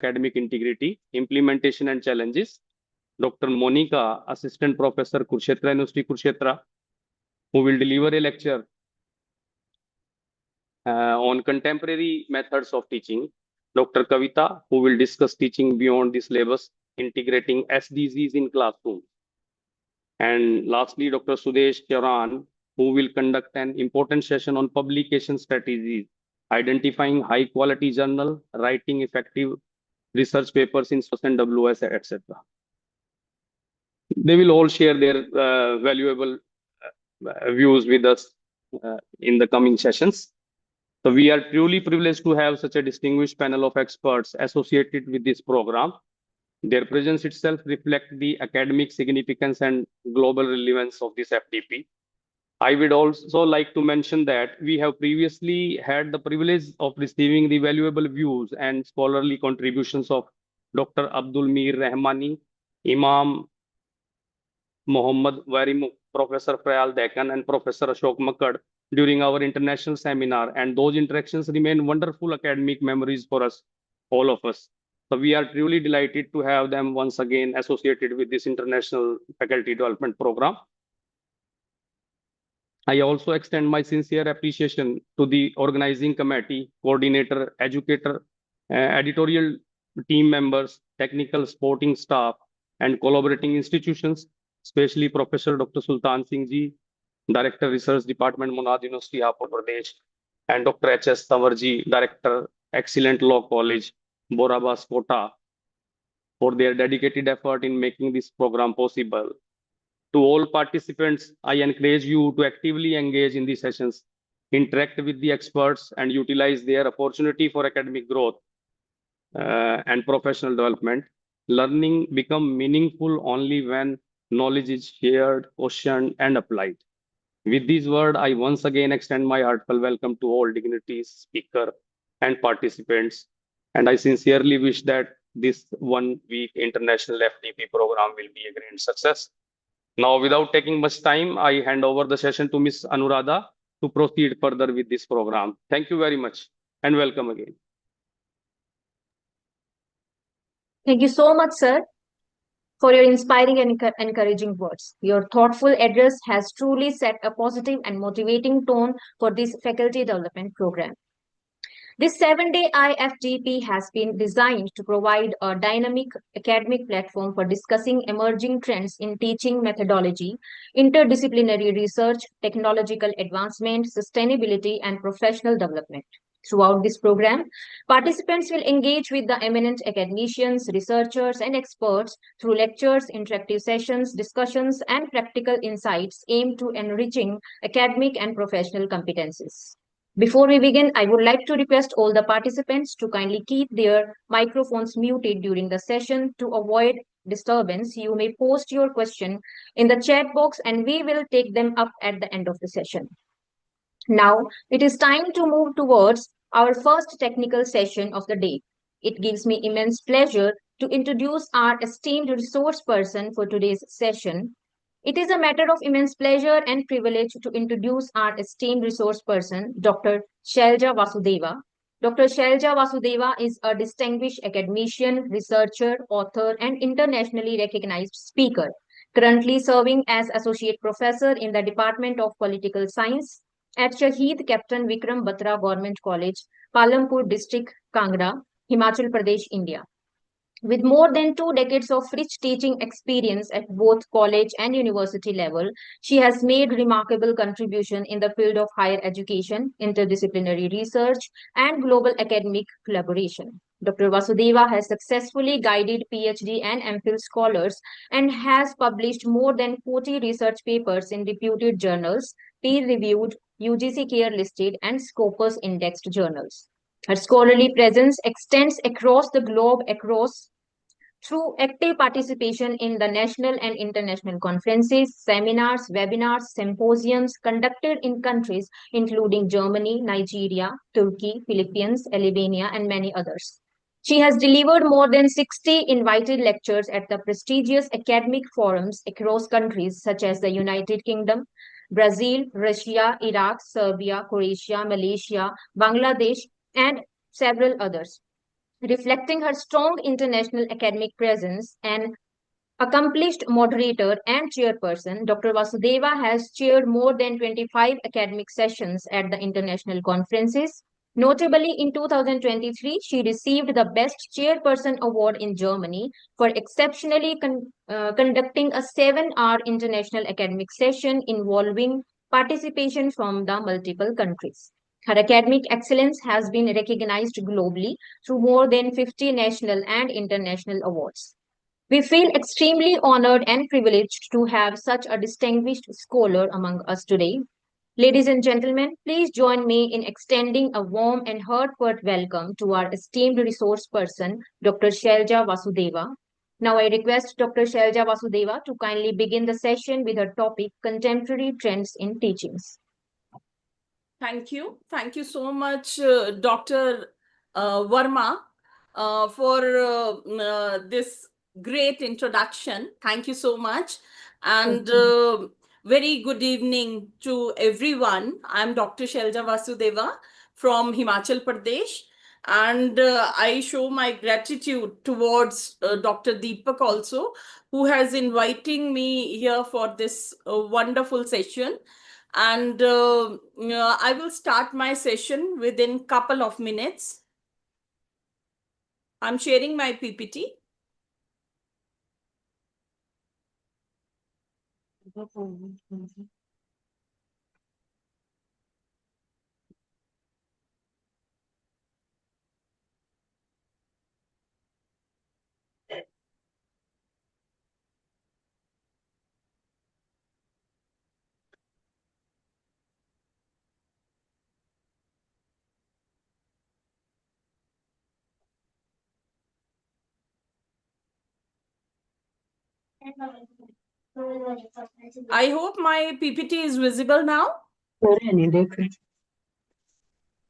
academic integrity, implementation and challenges. Dr. Monica, Assistant Professor, Kurukshetra University, Kurukshetra, who will deliver a lecture on contemporary methods of teaching. Dr. Kavita, who will discuss teaching beyond the syllabus, integrating SDGs in classroom. And lastly, Dr. Sudesh Charan, who will conduct an important session on publication strategies, identifying high quality journal, writing effective research papers in and WS, etc. They will all share their valuable views with us in the coming sessions. So we are truly privileged to have such a distinguished panel of experts associated with this program. Their presence itself reflects the academic significance and global relevance of this FDP. I would also like to mention that we have previously had the privilege of receiving the valuable views and scholarly contributions of Dr. Abdul Mir Rahmani, Imam Mohammad Warim, Professor Prayal Dekan, and Professor Ashok Makkad during our international seminar. And those interactions remain wonderful academic memories for us, all of us. So we are truly delighted to have them once again associated with this international faculty development program. I also extend my sincere appreciation to the organizing committee, coordinator, educator, editorial team members, technical supporting staff, and collaborating institutions, especially Professor Dr. Sultan Singh Ji, Director Research Department, Munad University, Hapur Pradesh, and Dr. H.S. Tawarji, Director, Excellent Law College, Borabas, Kota, for their dedicated effort in making this program possible. To all participants, I encourage you to actively engage in these sessions, interact with the experts, and utilize their opportunity for academic growth and professional development. Learning becomes meaningful only when knowledge is shared, questioned, and applied. With this word, I once again extend my heartfelt welcome to all dignitaries, speakers, and participants. And I sincerely wish that this 1 week international FDP program will be a great success. Now, without taking much time, I hand over the session to Ms. Anuradha to proceed further with this program. Thank you very much and welcome again. Thank you so much, sir, for your inspiring and encouraging words. Your thoughtful address has truly set a positive and motivating tone for this faculty development program. This 7-day IFDP has been designed to provide a dynamic academic platform for discussing emerging trends in teaching methodology, interdisciplinary research, technological advancement, sustainability, and professional development. Throughout this program, participants will engage with the eminent academicians, researchers, and experts through lectures, interactive sessions, discussions, and practical insights aimed to enriching academic and professional competencies. Before we begin, I would like to request all the participants to kindly keep their microphones muted during the session to avoid disturbance. You may post your question in the chat box and we will take them up at the end of the session. Now, it is time to move towards our first technical session of the day. It gives me immense pleasure to introduce our esteemed resource person for today's session. It is a matter of immense pleasure and privilege to introduce our esteemed resource person, Dr. Shailja Vasudeva. Dr. Shailja Vasudeva is a distinguished academician, researcher, author, and internationally recognized speaker, currently serving as Associate Professor in the Department of Political Science at Shaheed Captain Vikram Batra Government College, Palampur District, Kangra, Himachal Pradesh, India. With more than 2 decades of rich teaching experience at both college and university level, she has made remarkable contribution in the field of higher education, interdisciplinary research, and global academic collaboration. Dr. Vasudeva has successfully guided PhD and MPhil scholars and has published more than 40 research papers in reputed journals, peer-reviewed, UGC care-listed, and Scopus indexed journals. Her scholarly presence extends across the globe through active participation in the national and international conferences, seminars, webinars, symposiums conducted in countries including Germany, Nigeria, Turkey, Philippines, Albania, and many others. She has delivered more than 60 invited lectures at the prestigious academic forums across countries such as the United Kingdom, Brazil, Russia, Iraq, Serbia, Croatia, Malaysia, Bangladesh, and several others. Reflecting her strong international academic presence and accomplished moderator and chairperson, Dr. Vasudeva has chaired more than 25 academic sessions at the international conferences. Notably, in 2023, she received the Best Chairperson Award in Germany for exceptionally conducting a 7-hour international academic session involving participation from the multiple countries. Her academic excellence has been recognized globally through more than 50 national and international awards. We feel extremely honored and privileged to have such a distinguished scholar among us today. Ladies and gentlemen, please join me in extending a warm and heartfelt welcome to our esteemed resource person, Dr. Shelja Vasudeva. Now I request Dr. Shelja Vasudeva to kindly begin the session with her topic, Contemporary Trends in Teachings. Thank you. Thank you so much, Dr. Verma, for this great introduction. Thank you so much. And very good evening to everyone. I'm Dr. Shelja Vasudeva from Himachal Pradesh. And I show my gratitude towards Dr. Deepak also, who has inviting me here for this wonderful session. And I will start my session within couple of minutes. I'm sharing my PPT. I hope my PPT is visible now.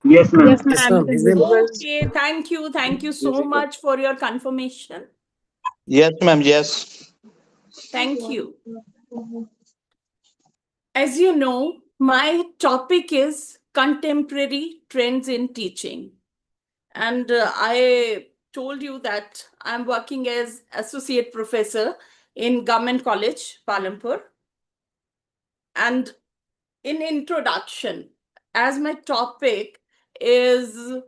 Yes, ma'am. Yes, ma'am. It is visible. Okay, thank you. Thank you so much for your confirmation. Yes, ma'am. Yes. Thank you. As you know, my topic is contemporary trends in teaching. And I told you that I'm working as associate professor in Government College, Palampur. And in introduction, as my topic is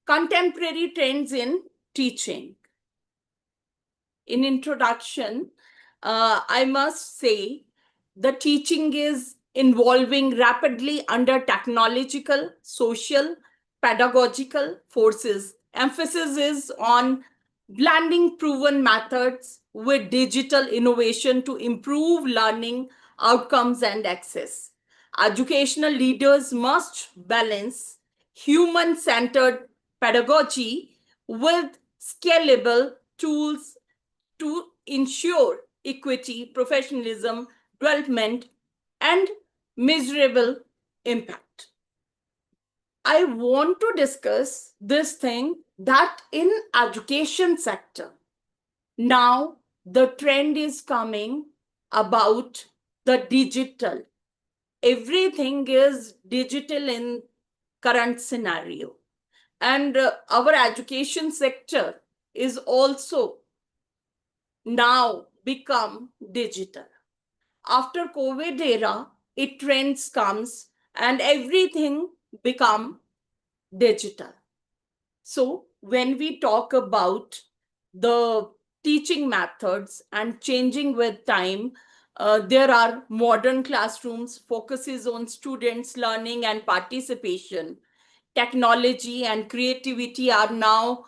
contemporary trends in teaching. In introduction, I must say the teaching is evolving rapidly under technological, social, pedagogical forces. Emphasis is on blending proven methods with digital innovation to improve learning outcomes and access. Educational leaders must balance human-centered pedagogy with scalable tools to ensure equity, professionalism, development, and measurable impact. I want to discuss this thing that in education sector, now the trend is coming about the digital. Everything is digital in current scenario. And our education sector is also now become digital. After COVID era, it trends comes and everything become digital. So when we talk about the teaching methods and changing with time, there are modern classrooms, focuses on students' learning and participation. Technology and creativity are now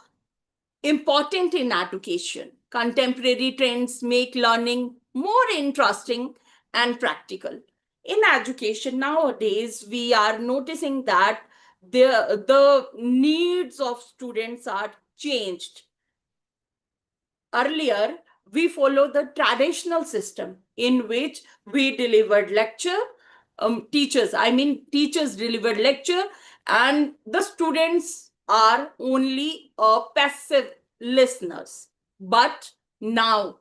important in education. Contemporary trends make learning more interesting and practical. In education nowadays, we are noticing that the needs of students are changed. Earlier, we follow the traditional system in which we delivered lecture, teachers delivered lecture, and the students are only passive listeners. But now,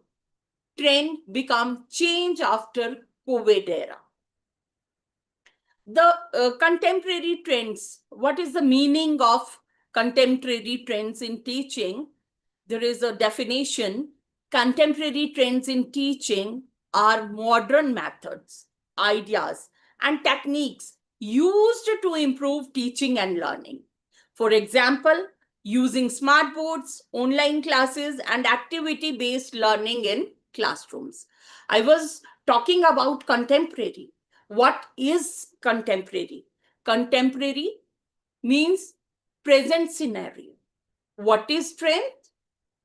trend become change after COVID era. The contemporary trends, what is the meaning of contemporary trends in teaching, there is a definition. Contemporary trends in teaching are modern methods, ideas, and techniques used to improve teaching and learning. For example, using smart boards, online classes, and activity-based learning in classrooms. I was talking about contemporary. What is contemporary? Contemporary means present scenario. What is trend?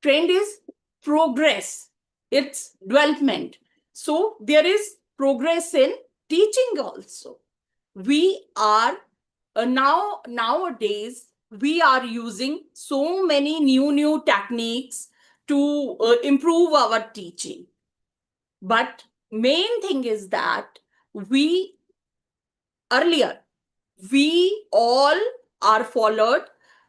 Trend is progress, it's development. So there is progress in teaching also. We are nowadays, we are using so many new techniques to improve our teaching. But main thing is that earlier, we all are followed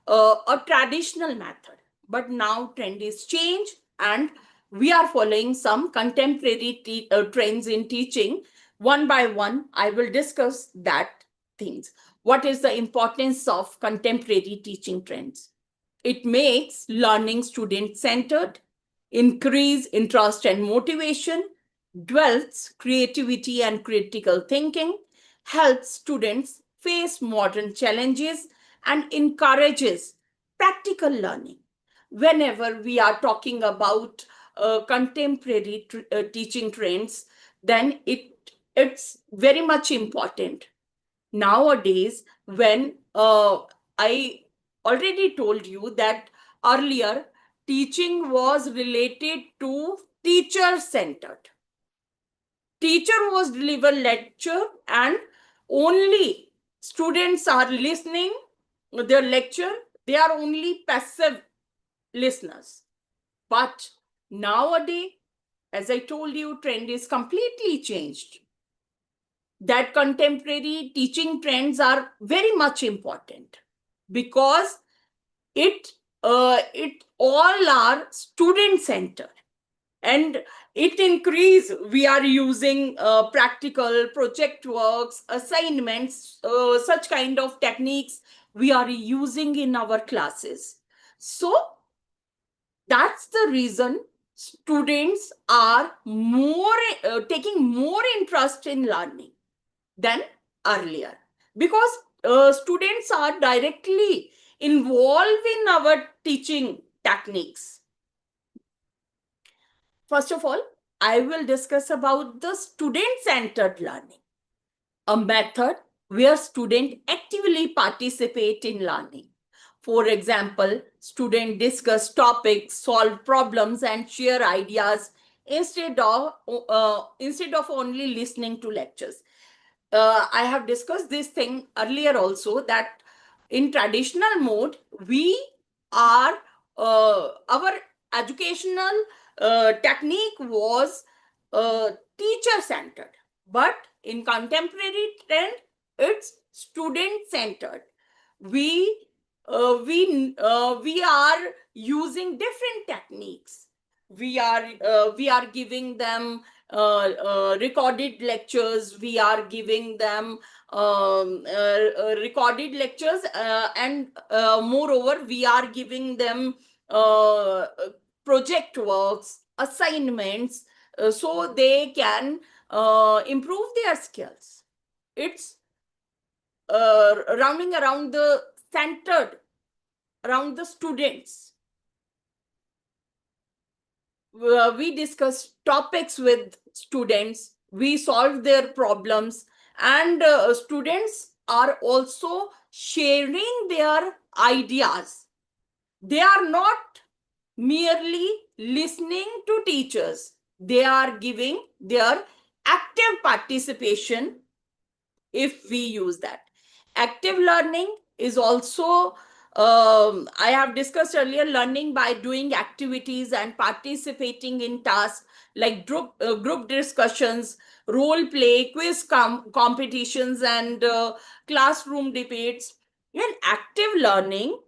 a traditional method, but now trend is changed and we are following some contemporary trends in teaching. One by one, I will discuss that things. What is the importance of contemporary teaching trends? It makes learning student-centered, increase interest and motivation, develops creativity and critical thinking, helps students face modern challenges, and encourages practical learning. Whenever we are talking about contemporary teaching trends, then it's very much important. Nowadays, when I already told you that earlier teaching was related to teacher-centered. Teacher was deliver lecture and only students are listening their lecture. They are only passive listeners. But nowadays, as I told you, trend is completely changed. That contemporary teaching trends are very much important because it all are student centered. And it increase, we are using practical project works, assignments, such kind of techniques we are using in our classes. So that's the reason students are taking more interest in learning than earlier, because students are directly involved in our teaching techniques. First of all, I will discuss about the student-centered learning, a method where students actively participate in learning. For example, students discuss topics, solve problems, and share ideas instead of only listening to lectures. I have discussed this thing earlier also, that in traditional mode, our educational technique was teacher-centered. But in contemporary trend, it's student-centered. We are using different techniques. We are giving them recorded lectures. We are giving them recorded lectures, and moreover, we are giving them project works, assignments, so they can improve their skills. It's rounding around the centered around the students. We discuss topics with students, we solve their problems, and students are also sharing their ideas. They are not merely listening to teachers. They are giving their active participation if we use that. Active learning is also, I have discussed earlier, learning by doing activities and participating in tasks like group discussions, role play, quiz competitions, and classroom debates. In active learning,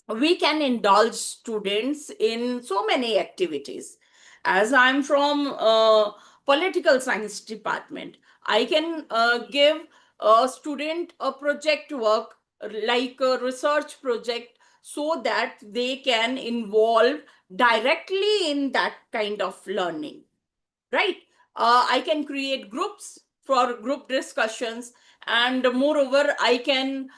we can indulge students in so many activities. As I'm from political science department, I can give a student a project work like a research project so that they can involve directly in that kind of learning, right? I can create groups for group discussions, and moreover, I can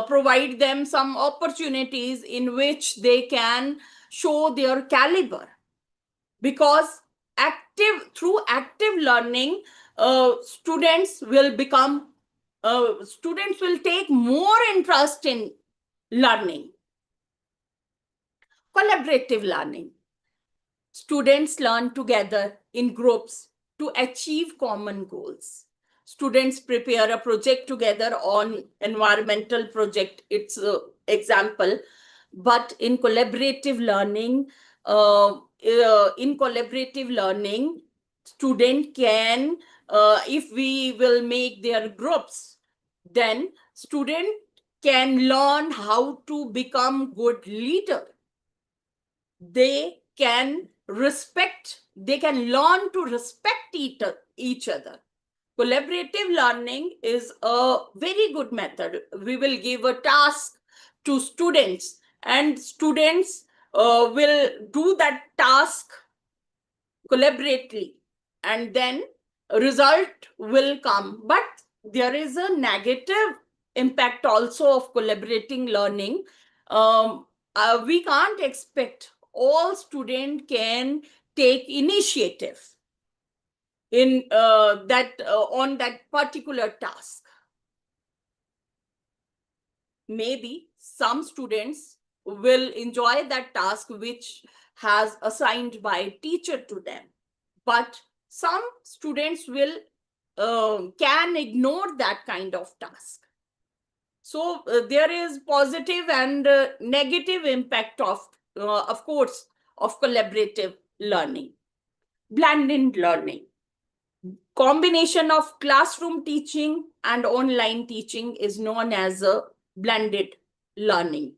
provide them some opportunities in which they can show their caliber, because through active learning, students will take more interest in learning. Collaborative learning. Students learn together in groups to achieve common goals. Students prepare a project together on environmental project, it's an example. But in collaborative learning, student can, if we will make their groups, then student can learn how to become good leader. They can learn to respect each other. Collaborative learning is a very good method. We will give a task to students, and students will do that task collaboratively, and then a result will come. But there is a negative impact also of collaborating learning. We can't expect all students can take initiative in on that particular task. Maybe some students will enjoy that task which has assigned by teacher to them, but some students will can ignore that kind of task. So there is positive and negative impact of course, of collaborative learning. Blended learning. Combination of classroom teaching and online teaching is known as a blended learning.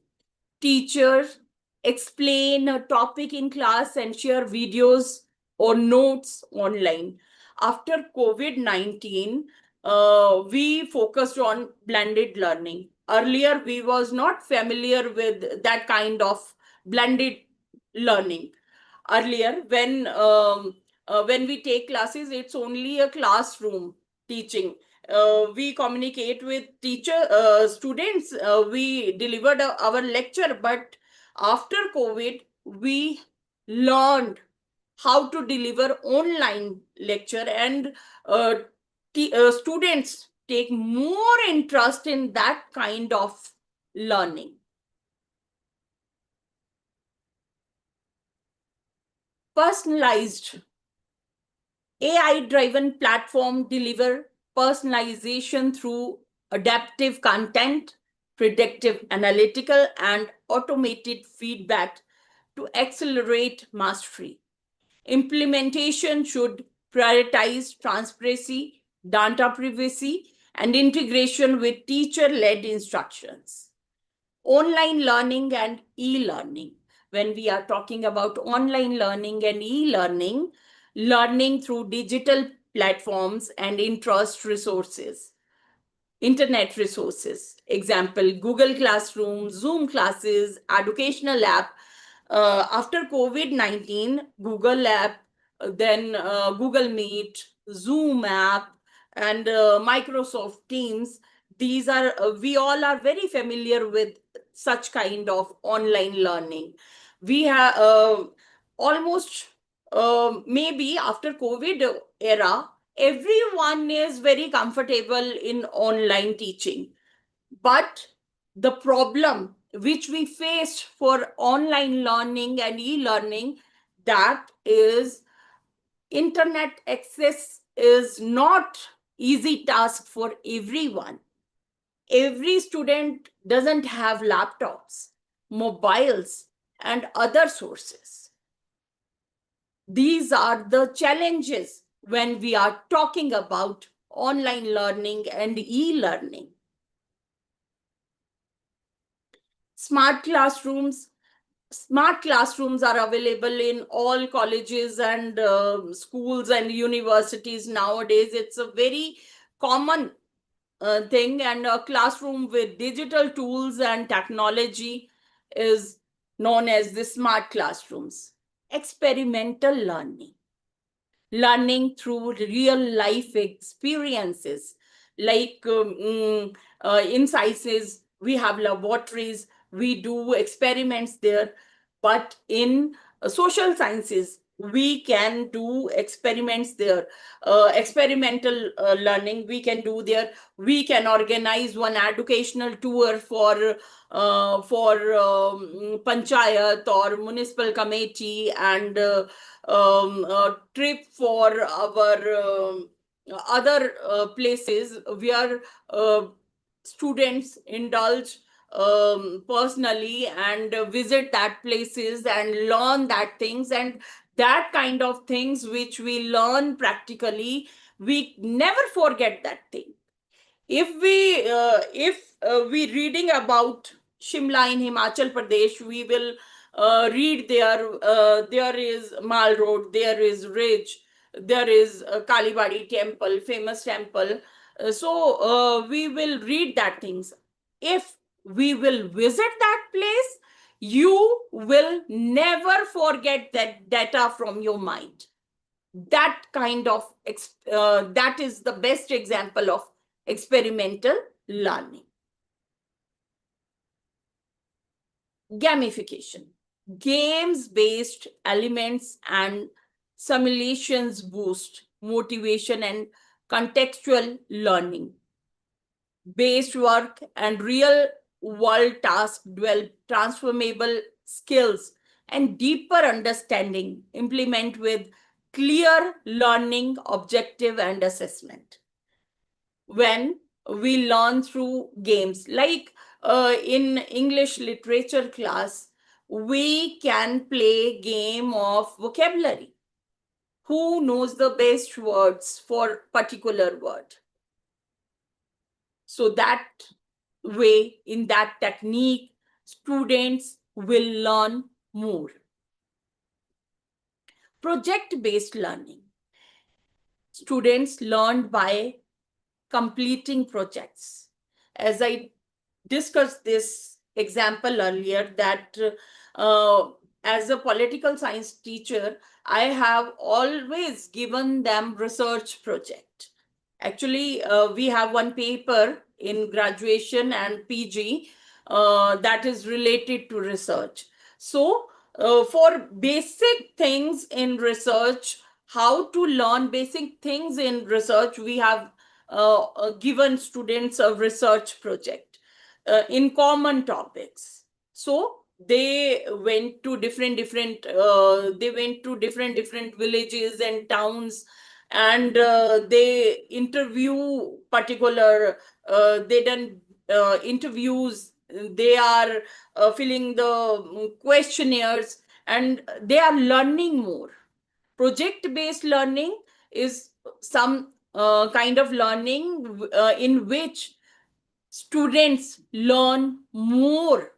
Teachers explain a topic in class and share videos or notes online. After COVID-19, we focused on blended learning. Earlier, we was not familiar with that kind of blended learning. Earlier, when we take classes, it's only a classroom teaching. We communicate with students, we delivered our lecture, but after COVID, we learned how to deliver online lecture, and students take more interest in that kind of learning. Personalized. AI-driven platform deliver personalization through adaptive content, predictive analytical, and automated feedback to accelerate mastery. Implementation should prioritize transparency, data privacy, and integration with teacher-led instructions. Online learning and e-learning. When we are talking about online learning and e-learning, learning through digital platforms and interest resources, internet resources. Example, Google Classroom, Zoom classes, educational app. After COVID-19, Google app, then Google Meet, Zoom app, and Microsoft Teams. These are, we all are very familiar with such kind of online learning. We have almost maybe after COVID era, everyone is very comfortable in online teaching. But the problem which we faced for online learning and e-learning, that is internet access is not easy task for everyone. Every student doesn't have laptops, mobiles, and other sources. These are the challenges when we are talking about online learning and e-learning. Smart classrooms. Smart classrooms are available in all colleges and schools and universities nowadays. It's a very common thing, and a classroom with digital tools and technology is known as the smart classrooms. Experimental learning. Learning through real life experiences. Like in sciences, we have laboratories, we do experiments there. But in social sciences, we can do experiments there. Experimental learning we can do there. We can organize one educational tour for panchayat or municipal committee, and a trip for our other places where students indulge personally and visit that places and learn that things, and that kind of things which we learn practically, we never forget that thing. If we reading about Shimla in Himachal Pradesh, we will read there is Mal Road, there is Ridge, there is Kalibadi temple, famous temple. We will read that things. If we will visit that place, you will never forget that data from your mind. That kind of that is the best example of experimental learning. Gamification. Games-based elements and simulations boost motivation and contextual learning. Based work and real world tasks develop transformable skills and deeper understanding, implement with clear learning objective and assessment. When we learn through games, like in English literature class, we can play game of vocabulary. Who knows the best words for particular word? So that way, in that technique, students will learn more. Project-based learning. Students learn by completing projects. As I discussed this example earlier, that as a political science teacher, I have always given them research project. Actually, we have one paper in graduation and PG that is related to research. So for basic things in research, how to learn basic things in research, we have given students a research project in common topics. So they went to different villages and towns, and they interview particular they done interviews, they are filling the questionnaires, and they are learning more. Project-based learning is some kind of learning in which students learn more.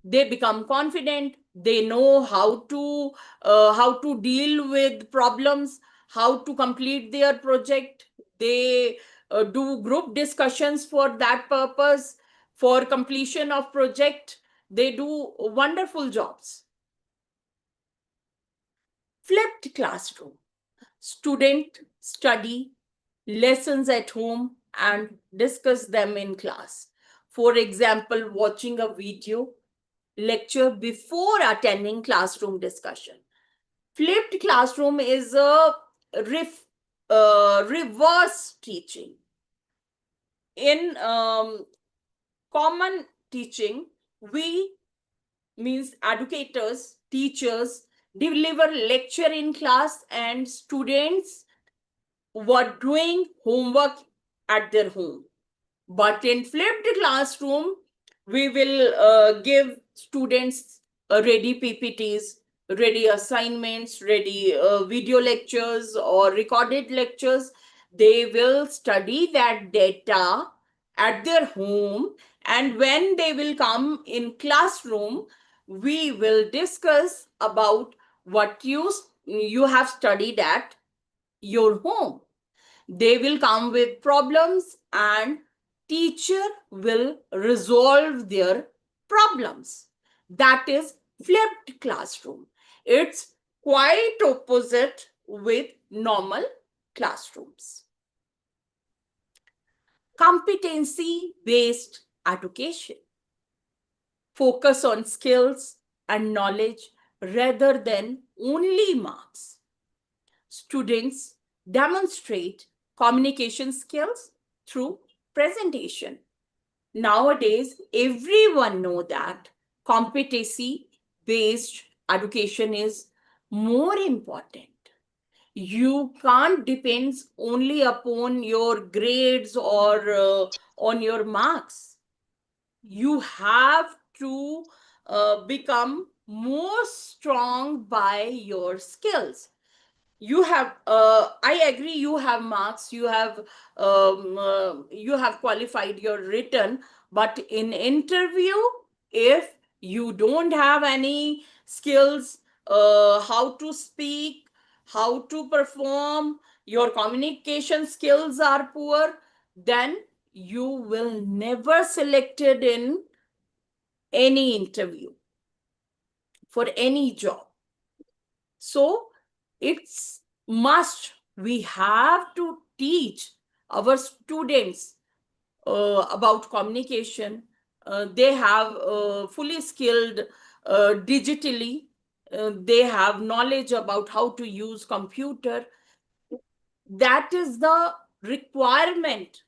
They become confident, they know how to deal with problems, how to complete their project. They do group discussions for that purpose, for completion of project. They do wonderful jobs. Flipped classroom. Student study lessons at home and discuss them in class. For example, watching a video lecture before attending classroom discussion. Flipped classroom is a reverse teaching. In common teaching, we, means educators, teachers, deliver lecture in class and students were doing homework at their home. But in flipped classroom, we will give students ready PPTs, ready assignments, ready video lectures or recorded lectures. They will study that data at their home, and when they will come in classroom, we will discuss about what you have studied at your home. They will come with problems and teacher will resolve their problems. That is flipped classroom. It's quite opposite with normal classrooms. Competency-based education. Focus on skills and knowledge rather than only marks. Students demonstrate communication skills through presentation. Nowadays, everyone knows that competency-based education is more important. You can't depend only upon your grades or on your marks. You have to become more strong by your skills. You have I agree, you have marks, you have qualified your written, but in interview, if you don't have any skills, how to speak, how to perform, your communication skills are poor, then you will never selected in any interview for any job. So it's must, we have to teach our students about communication. They have fully skilled digitally. They have knowledge about how to use computer. That is the requirement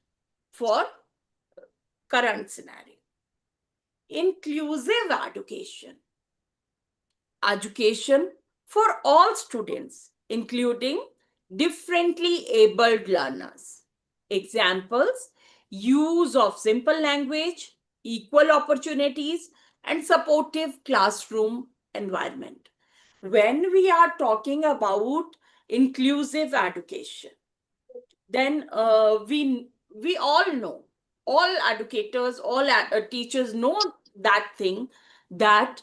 for current scenario. Inclusive education. Education for all students, including differently abled learners. Examples: use of simple language, equal opportunities, and supportive classroom environment. When we are talking about inclusive education, then we all know, all educators, all teachers know that thing, that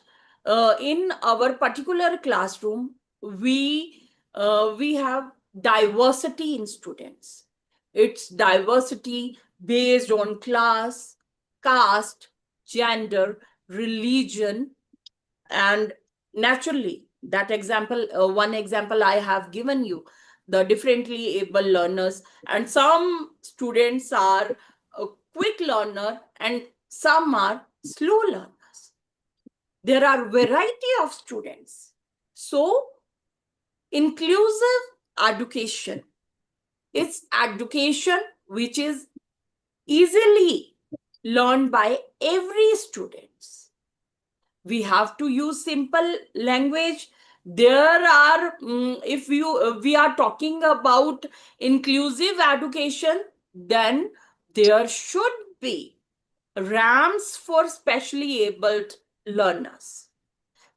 in our particular classroom, we have diversity in students. It's diversity based on class, caste, gender, religion, and naturally, that example, one example I have given you, the differently able learners, and some students are a quick learner and some are slow learners. There are variety of students. So inclusive education is education which is easily learned by every student. We have to use simple language. There are if we are talking about inclusive education, then there should be ramps for specially abled learners.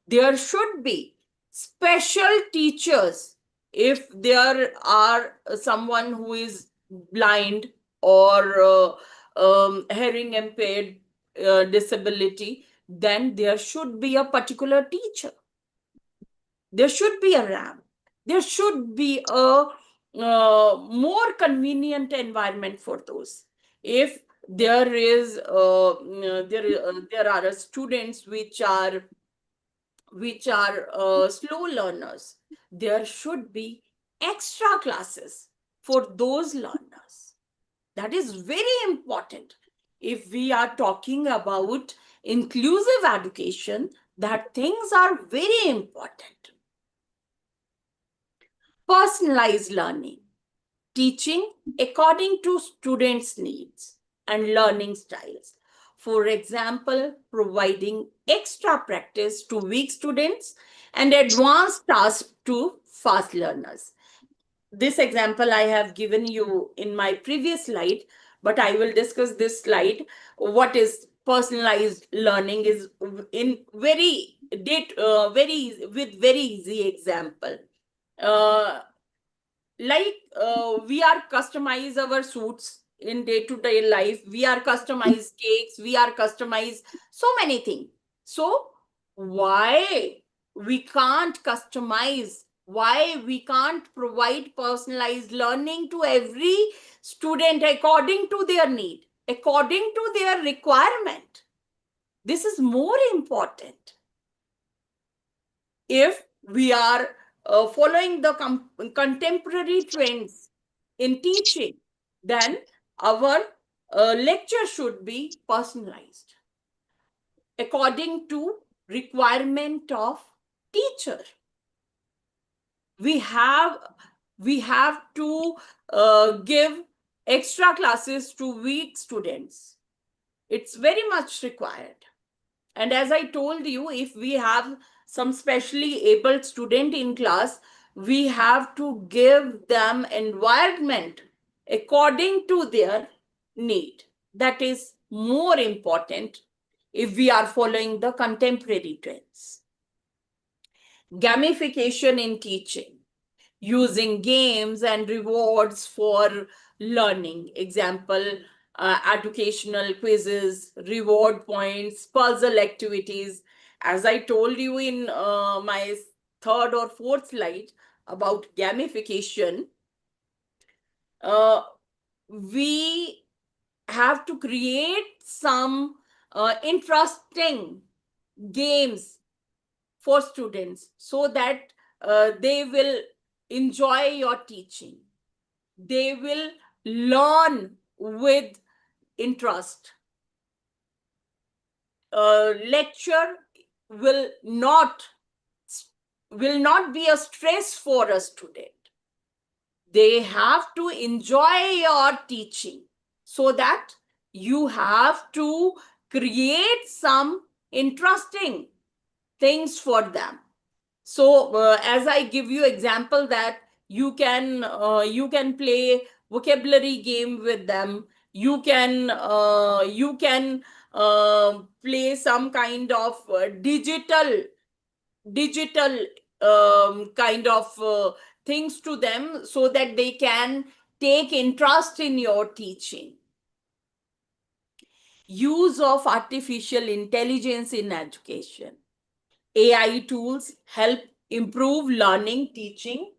There should be special teachers if there are someone who is blind or hearing impaired, disability, then there should be a particular teacher. There should be a ramp. There should be a more convenient environment for those. If there is there are students which are slow learners, there should be extra classes for those learners. That is very important. If we are talking about inclusive education, that things are very important. Personalized learning, teaching according to students' needs and learning styles. For example, providing extra practice to weak students and advanced tasks to fast learners. This example I have given you in my previous slide, but I will discuss this slide. What is personalized learning is in very easy example. We are customize our suits in day-to-day life. We are customize cakes. We are customize so many things. So why we can't customize? Why we can't provide personalized learning to every student according to their need, according to their requirement? This is more important. if we are following the contemporary trends in teaching, then our lecture should be personalized according to requirement of teacher. We have to give extra classes to weak students. It's very much required. And as I told you, if we have some specially abled student in class, we have to give them environment according to their need. That is more important if we are following the contemporary trends. Gamification in teaching, using games and rewards for learning. Example, educational quizzes, reward points, puzzle activities. As I told you in my third or fourth slide about gamification, we have to create some interesting games for students so that they will enjoy your teaching. They will learn with interest. Lecture will not be a stress for a student. They have to enjoy your teaching, so that you have to create some interesting things for them. So as I give you example that you can play vocabulary game with them. You can play some kind of digital kind of things to them, so that they can take interest in your teaching. Use of artificial intelligence in education. AI tools help improve learning, teaching.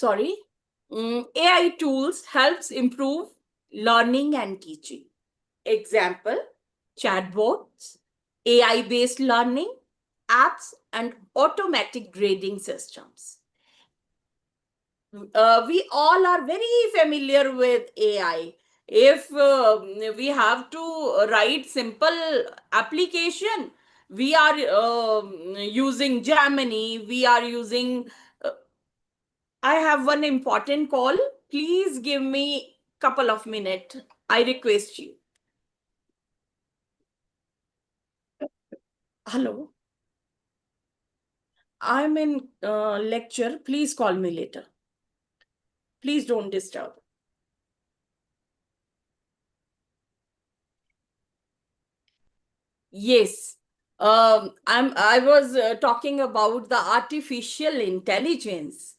AI tools helps improve learning and teaching. Example, chatbots, AI-based learning, apps, and automatic grading systems. We all are very familiar with AI. If we have to write simple application, we are using Gemini, we are using... I have one important call. Please give me couple of minutes. I request you. Hello. I'm in lecture. Please call me later. Please don't disturb. Yes. I was talking about the artificial intelligence.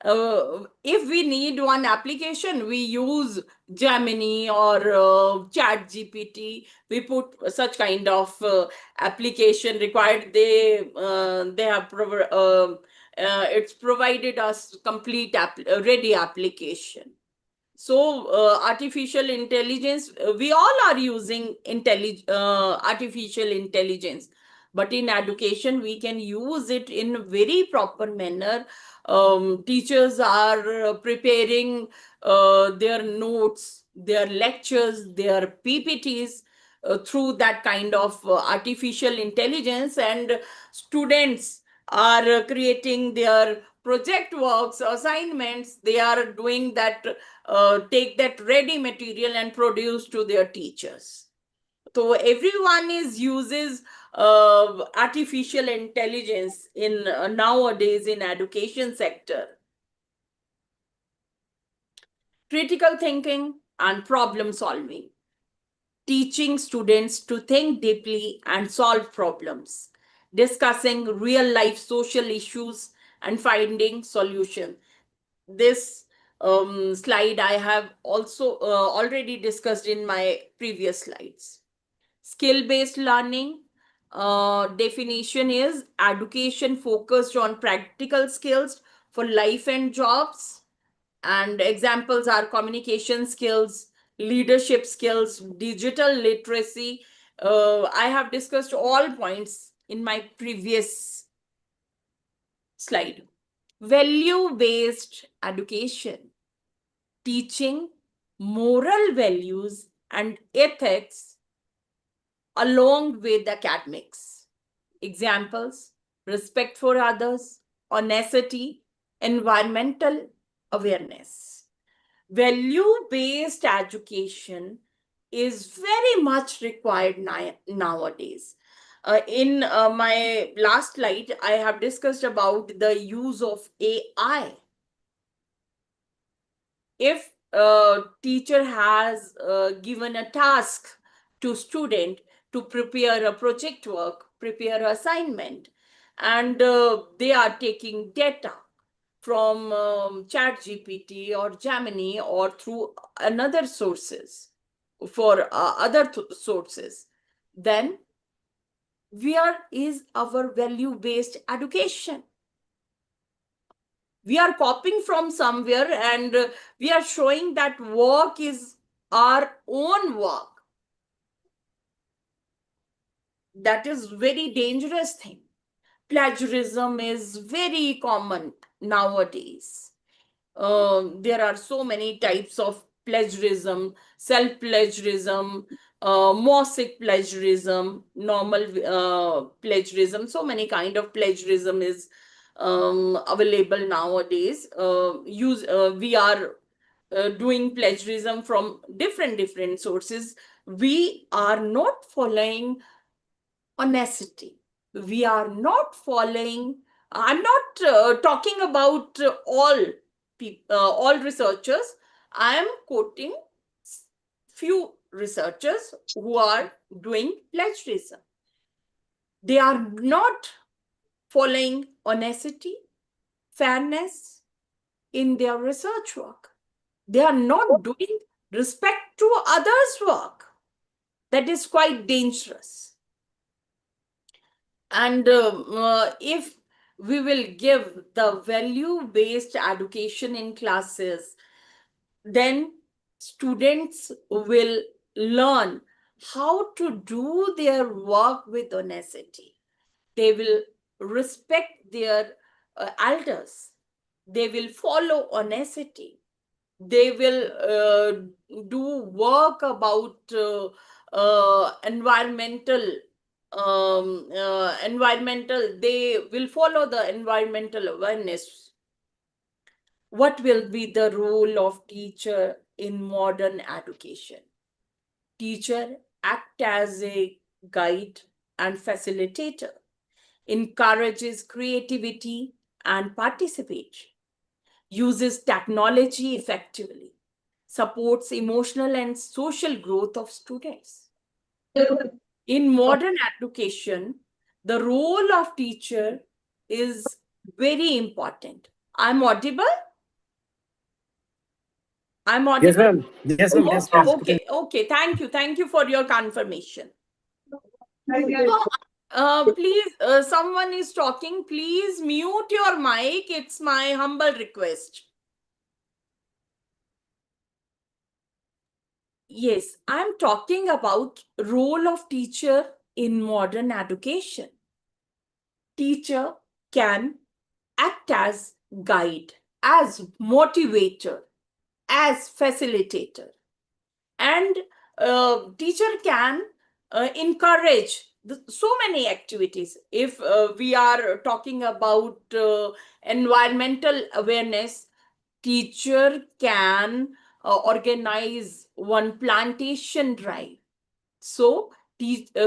If we need one application, we use Gemini or Chat GPT. We put such kind of application required. They have it's provided us complete ready application. So artificial intelligence, we all are using artificial intelligence, but in education we can use it in very proper manner. Teachers are preparing their notes, their lectures, their PPTs through that kind of artificial intelligence, and students are creating their project works, assignments. They are doing that, take that ready material and produce to their teachers. So everyone uses artificial intelligence in nowadays in education sector. Critical thinking and problem solving. Teaching students to think deeply and solve problems. Discussing real life social issues and finding solutions. This slide I have also already discussed in my previous slides. Skill-based learning definition is education focused on practical skills for life and jobs. And examples are communication skills, leadership skills, digital literacy. I have discussed all points in my previous slide. Value-based education, teaching moral values and ethics along with academics. Examples: respect for others, honesty, environmental awareness. Value-based education is very much required nowadays. In my last slide, I have discussed about the use of AI. If a teacher has given a task to student to prepare a project work, prepare an assignment, and they are taking data from ChatGPT or Gemini or through another sources for other sources, then where is our value-based education? We are copying from somewhere and we are showing that work is our own work. That is very dangerous thing. Plagiarism is very common nowadays. There are so many types of plagiarism: self-plagiarism, mosaic plagiarism, normal plagiarism. So many kind of plagiarism is available nowadays. We are doing plagiarism from different sources. We are not following honesty. We are not following. I'm not talking about all researchers. I am quoting few researchers who are doing plagiarism. They are not following honesty, fairness in their research work. They are not doing respect to others' work. That is quite dangerous. And if we will give the value-based education in classes, then students will learn how to do their work with honesty. They will respect their elders. They will follow honesty. They will do work about environmental. They will follow the environmental awareness. What will be the role of teacher in modern education? Teacher act as a guide and facilitator, encourages creativity and participation, uses technology effectively, supports emotional and social growth of students. In modern education, the role of teacher is very important. I'm audible? I'm audible? Yes, ma'am. Yes, ma'am. Yes, please. Okay. Thank you. Thank you for your confirmation. Please, someone is talking. Please mute your mic. It's my humble request. Yes, I'm talking about role of teacher in modern education. Teacher can act as guide, as motivator, as facilitator, and teacher can encourage so many activities. If we are talking about environmental awareness, teacher can organize one plantation drive. So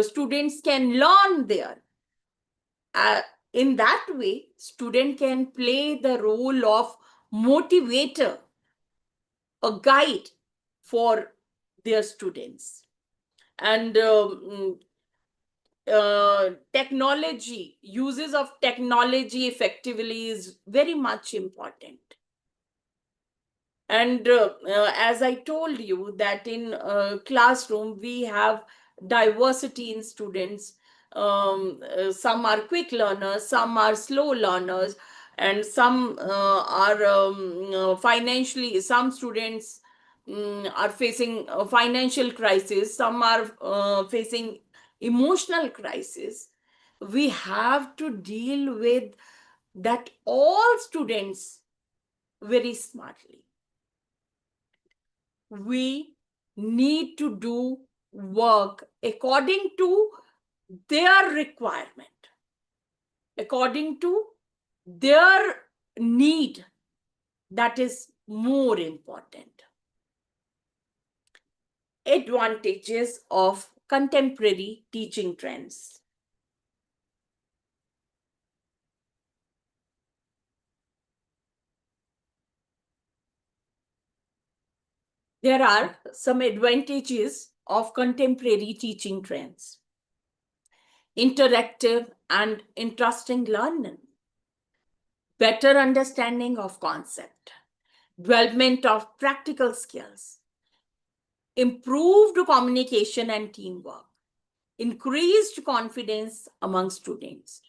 students can learn there. In that way, student can play the role of motivator, a guide for their students. And technology, uses of technology effectively is very much important. And as I told you that in classroom, we have diversity in students. Some are quick learners, some are slow learners, and some are financially, some students are facing a financial crisis, some are facing emotional crisis. We have to deal with that all students very smartly. We need to do work according to their requirement, according to their need. That is more important. Advantages of contemporary teaching trends. There are some advantages of contemporary teaching trends. Interactive and interesting learning, better understanding of concept, development of practical skills, improved communication and teamwork, increased confidence among students.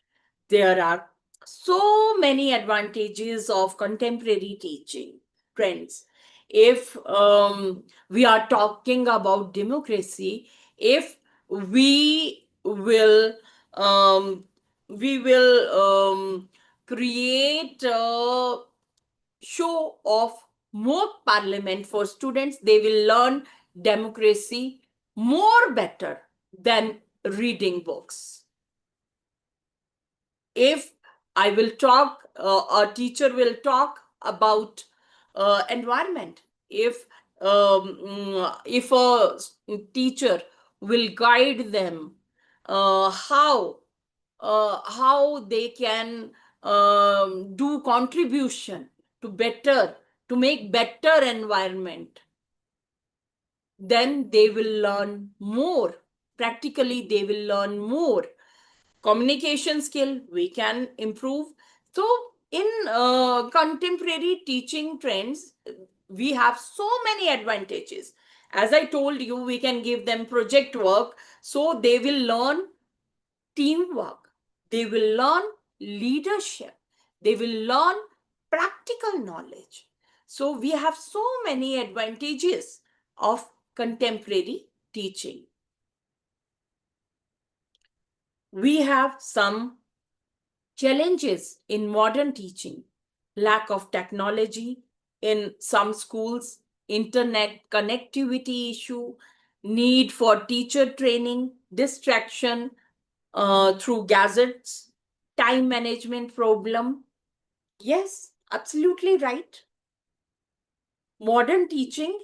There are so many advantages of contemporary teaching trends. If we are talking about democracy, if we will create a show of mock parliament for students, they will learn democracy more better than reading books. If I will talk, a teacher will talk about environment. If a teacher will guide them how they can do contribution to make better environment, then they will learn more. Practically, they will learn more. Communication skill we can improve. So in contemporary teaching trends, we have so many advantages. As I told you, we can give them project work, so they will learn teamwork, they will learn leadership, they will learn practical knowledge. So we have so many advantages of contemporary teaching. We have some challenges in modern teaching: lack of technology in some schools, internet connectivity issue, need for teacher training, distraction through gadgets, time management problem. Yes, absolutely right. Modern teaching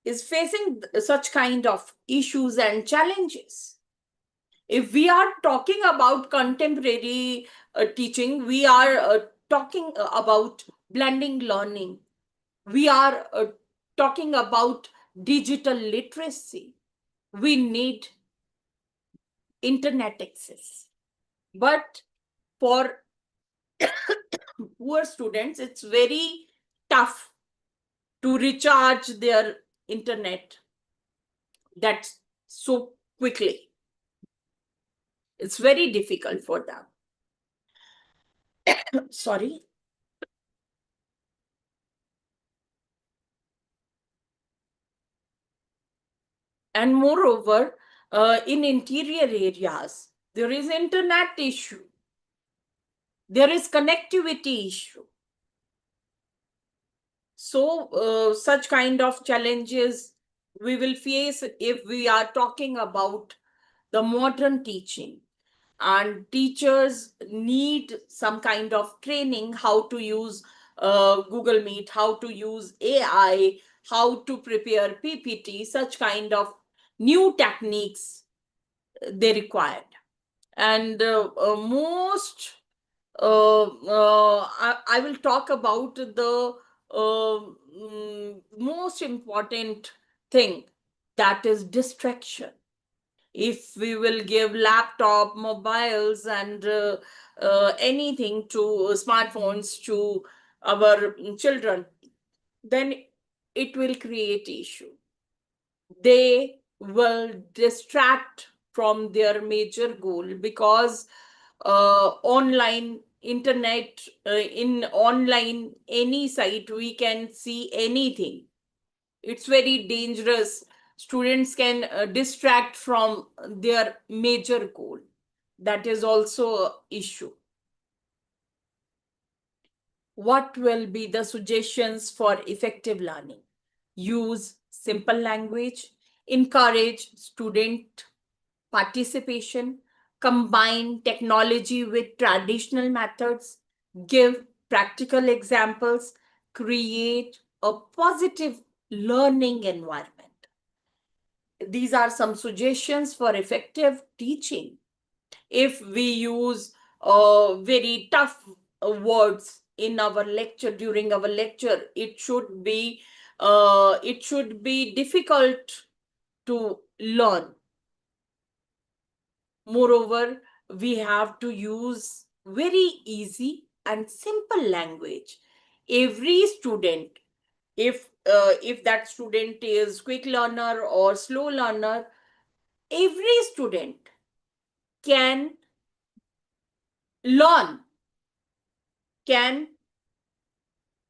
is facing such kind of issues and challenges. If we are talking about contemporary teaching, we are talking about blending learning. We are talking about digital literacy. We need internet access. But for poor students, it's very tough to recharge their internet that so quickly. It's very difficult for them. Sorry. And moreover, in interior areas, there is internet issue. There is connectivity issue. So such kind of challenges we will face if we are talking about the modern teaching. And teachers need some kind of training, how to use Google Meet, how to use AI, how to prepare PPT, such kind of new techniques they required. And I will talk about the most important thing, that is distraction. If we will give laptop, mobiles, and anything to smartphones to our children, then it will create issue. They will distract from their major goal, because online internet, in online any site we can see anything. It's very dangerous. Students can distract from their major goal. That is also an issue. What will be the suggestions for effective learning? Use simple language, encourage student participation, combine technology with traditional methods, give practical examples, create a positive learning environment. These are some suggestions for effective teaching. If we use very tough words in our lecture, during our lecture, it should be difficult to learn. Moreover, we have to use very easy and simple language. Every student, if that student is quick learner or slow learner, every student can learn, can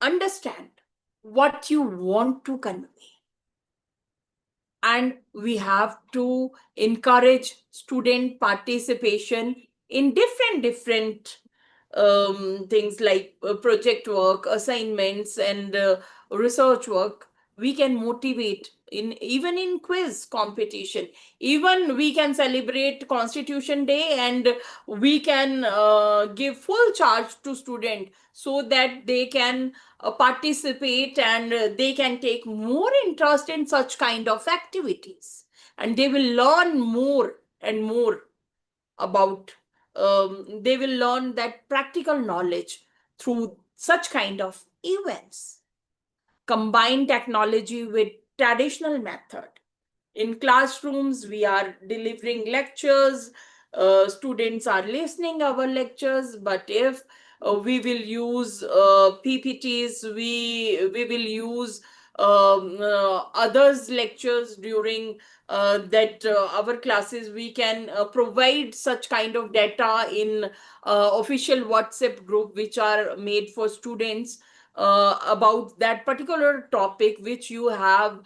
understand what you want to convey. And we have to encourage student participation in different things like project work, assignments, and research work. We can motivate even in quiz competition. Even we can celebrate Constitution Day, and we can give full charge to student so that they can participate, and they can take more interest in such kind of activities, and they will learn more and more about they will learn that practical knowledge through such kind of events. Combine technology with traditional method. In classrooms, we are delivering lectures, students are listening our lectures, but if we will use PPTs, we will use others lectures during our classes. We can provide such kind of data in official WhatsApp group which are made for students about that particular topic which you have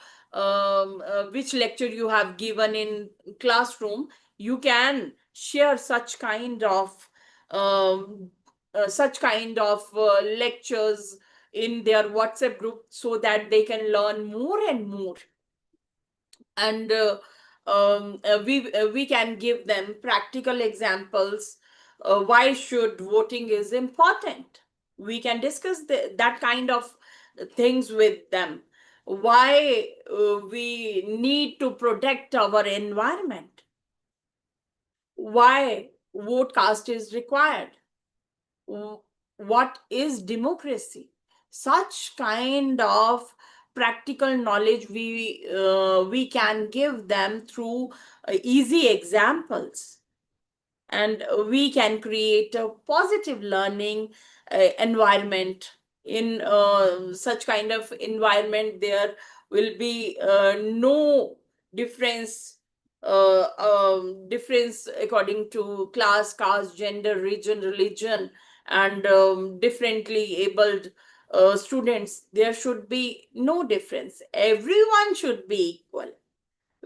which lecture you have given in classroom. You can share such kind of lectures in their WhatsApp group so that they can learn more and more. And we can give them practical examples. Why should voting is important? We can discuss that kind of things with them. Why we need to protect our environment? Why vote cast is required? What is democracy? Such kind of practical knowledge we can give them through easy examples, and we can create a positive learning environment. In such kind of environment, there will be no difference difference according to class, caste, gender, region, religion, and differently abled students. There should be no difference. Everyone should be equal.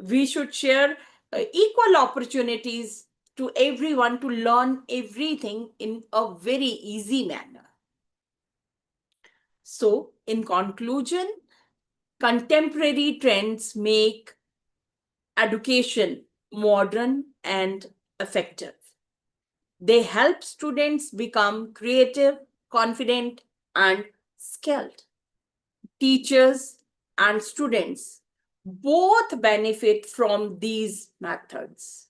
We should share equal opportunities to everyone to learn everything in a very easy manner. So, in conclusion, contemporary trends make education modern and effective. They help students become creative, confident, and skilled. Teachers and students both benefit from these methods.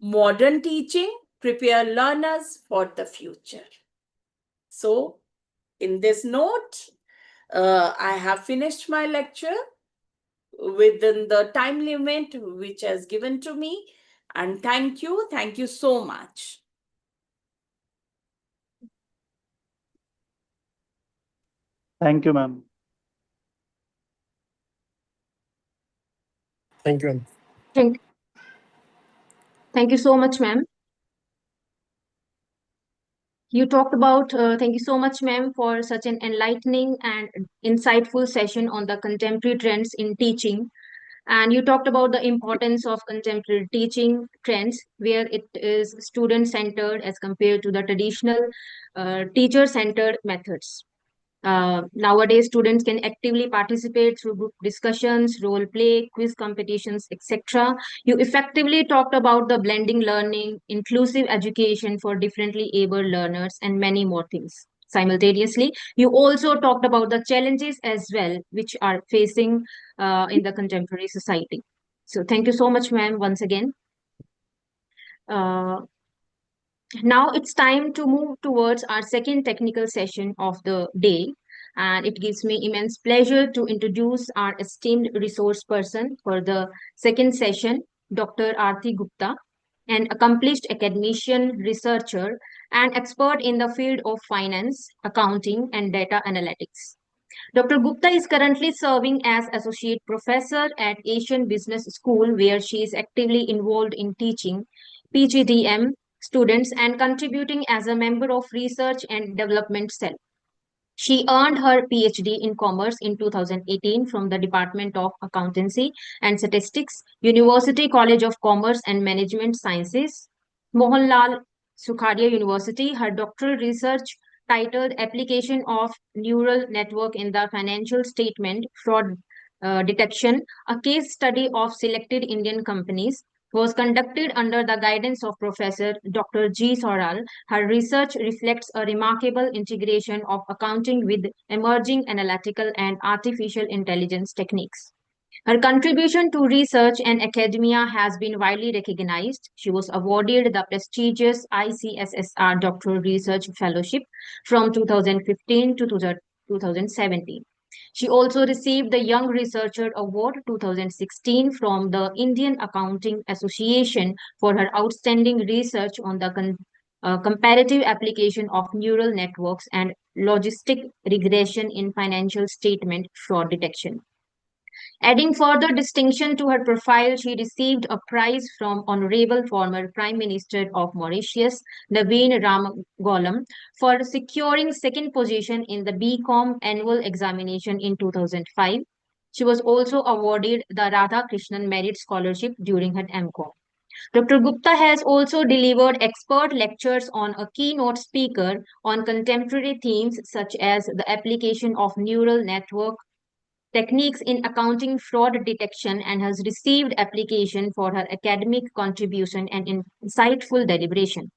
Modern teaching prepare learners for the future. So, in this note, I have finished my lecture within the time limit which has given to me. And thank you so much. Thank you, ma'am. Thank you, ma'am. Thank, thank you so much, ma'am. You talked about, thank you so much, ma'am, for such an enlightening and insightful session on the contemporary trends in teaching. And you talked about the importance of contemporary teaching trends, where it is student centered as compared to the traditional teacher centered methods. Nowadays, students can actively participate through group discussions, role play, quiz competitions, etc. You effectively talked about the blending learning, inclusive education for differently able learners, and many more things. Simultaneously, you also talked about the challenges as well, which are facing in the contemporary society. So, thank you so much, ma'am, once again. Uh, Now it's time to move towards our second technical session of the day. And it gives me immense pleasure to introduce our esteemed resource person for the second session, Dr. Aarti Gupta, an accomplished academician, researcher, and expert in the field of finance, accounting, and data analytics. Dr. Gupta is currently serving as Associate Professor at Asian Business School, where she is actively involved in teaching PGDM students and contributing as a member of Research and Development Cell. She earned her PhD in Commerce in 2018 from the Department of Accountancy and Statistics, University College of Commerce and Management Sciences, Mohanlal Sukhadia University. Her doctoral research titled Application of Neural Network in the Financial Statement Fraud Detection, a case study of selected Indian companies, was conducted under the guidance of Professor Dr. G. Soral. Her research reflects a remarkable integration of accounting with emerging analytical and artificial intelligence techniques. Her contribution to research and academia has been widely recognized. She was awarded the prestigious ICSSR Doctoral Research Fellowship from 2015 to 2017. She also received the Young Researcher Award 2016 from the Indian Accounting Association for her outstanding research on the comparative application of neural networks and logistic regression in financial statement fraud detection. Adding further distinction to her profile, she received a prize from Honorable former Prime Minister of Mauritius, Naveen Ramgoolam, for securing second position in the BCom annual examination in 2005. She was also awarded the Radha Krishnan Merit Scholarship during her MCom. Dr. Gupta has also delivered expert lectures on a keynote speaker on contemporary themes such as the application of neural network techniques in accounting fraud detection and has received application for her academic contribution and insightful deliberation.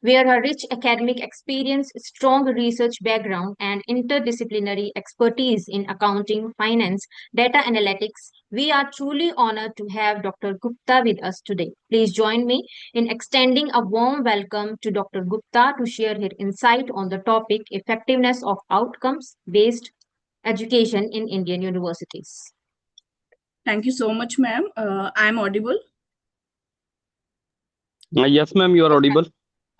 Where her rich academic experience, strong research background, and interdisciplinary expertise in accounting, finance, data analytics, we are truly honored to have Dr. Gupta with us today. Please join me in extending a warm welcome to Dr. Gupta to share her insight on the topic effectiveness of outcomes based education in Indian universities. Thank you so much, ma'am. I'm audible. Yes, ma'am, you are audible.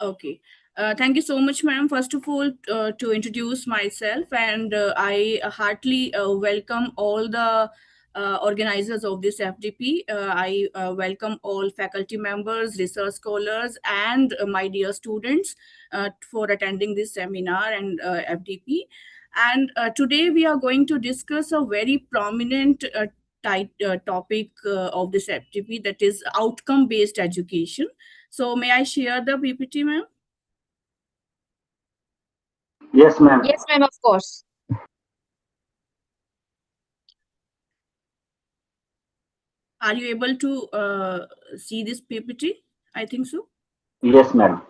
Okay. Thank you so much, ma'am. First of all, to introduce myself, and I heartily welcome all the organizers of this FDP. I welcome all faculty members, research scholars, and my dear students for attending this seminar and FDP. And today we are going to discuss a very prominent topic of this FDP, that is outcome-based education. So may I share the PPT, ma'am? Yes, ma'am. Yes, ma'am, of course. Are you able to see this PPT? I think so. Yes, ma'am.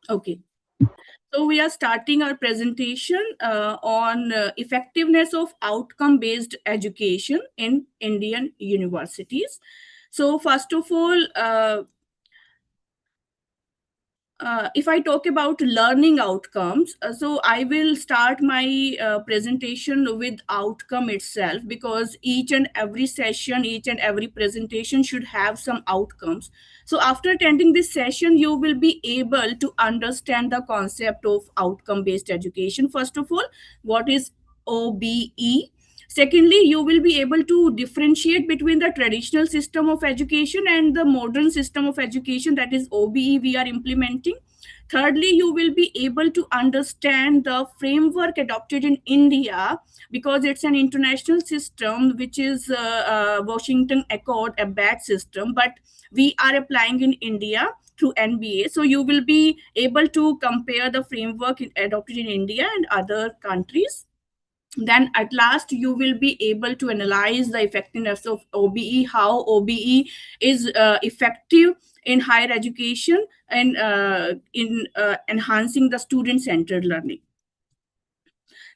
Okay. So we are starting our presentation on effectiveness of outcome-based education in Indian universities. So first of all, if I talk about learning outcomes, so I will start my presentation with outcome itself, because each and every session, each and every presentation should have some outcomes. So after attending this session, you will be able to understand the concept of outcome-based education. First of all, what is OBE? Secondly, you will be able to differentiate between the traditional system of education and the modern system of education, that is OBE we are implementing. Thirdly, you will be able to understand the framework adopted in India, because it's an international system, which is Washington Accord, a bad system, but we are applying in India through NBA. So you will be able to compare the framework adopted in India and other countries. Then at last you will be able to analyze the effectiveness of OBE, how OBE is effective in higher education and in enhancing the student-centered learning.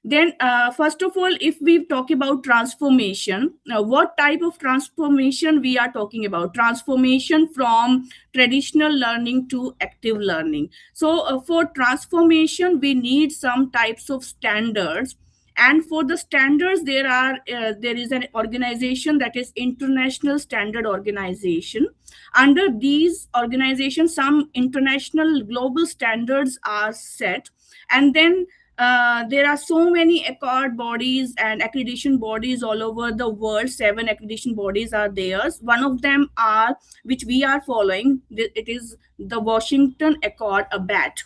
Then first of all, if we talk about transformation, what type of transformation we are talking about? Transformation from traditional learning to active learning. So for transformation, we need some types of standards. And for the standards, there is an organization, that is International Standard Organization. Under these organizations, some international global standards are set. And then there are so many accord bodies and accreditation bodies all over the world. 7 accreditation bodies are there. One of them are, which we are following, it is the Washington Accord, ABAT.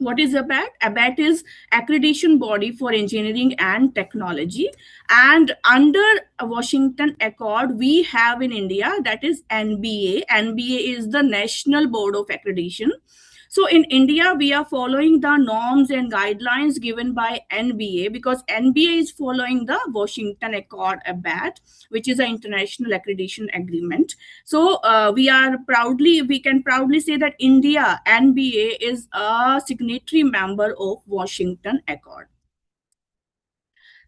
What is ABAT? ABAT is accreditation body for engineering and technology. And under a Washington Accord, we have in India, that is NBA. NBA is the National Board of Accreditation. So in India, we are following the norms and guidelines given by NBA, because NBA is following the Washington Accord, ABAT, which is an international accreditation agreement. So we can proudly say that India, NBA, is a signatory member of Washington Accord.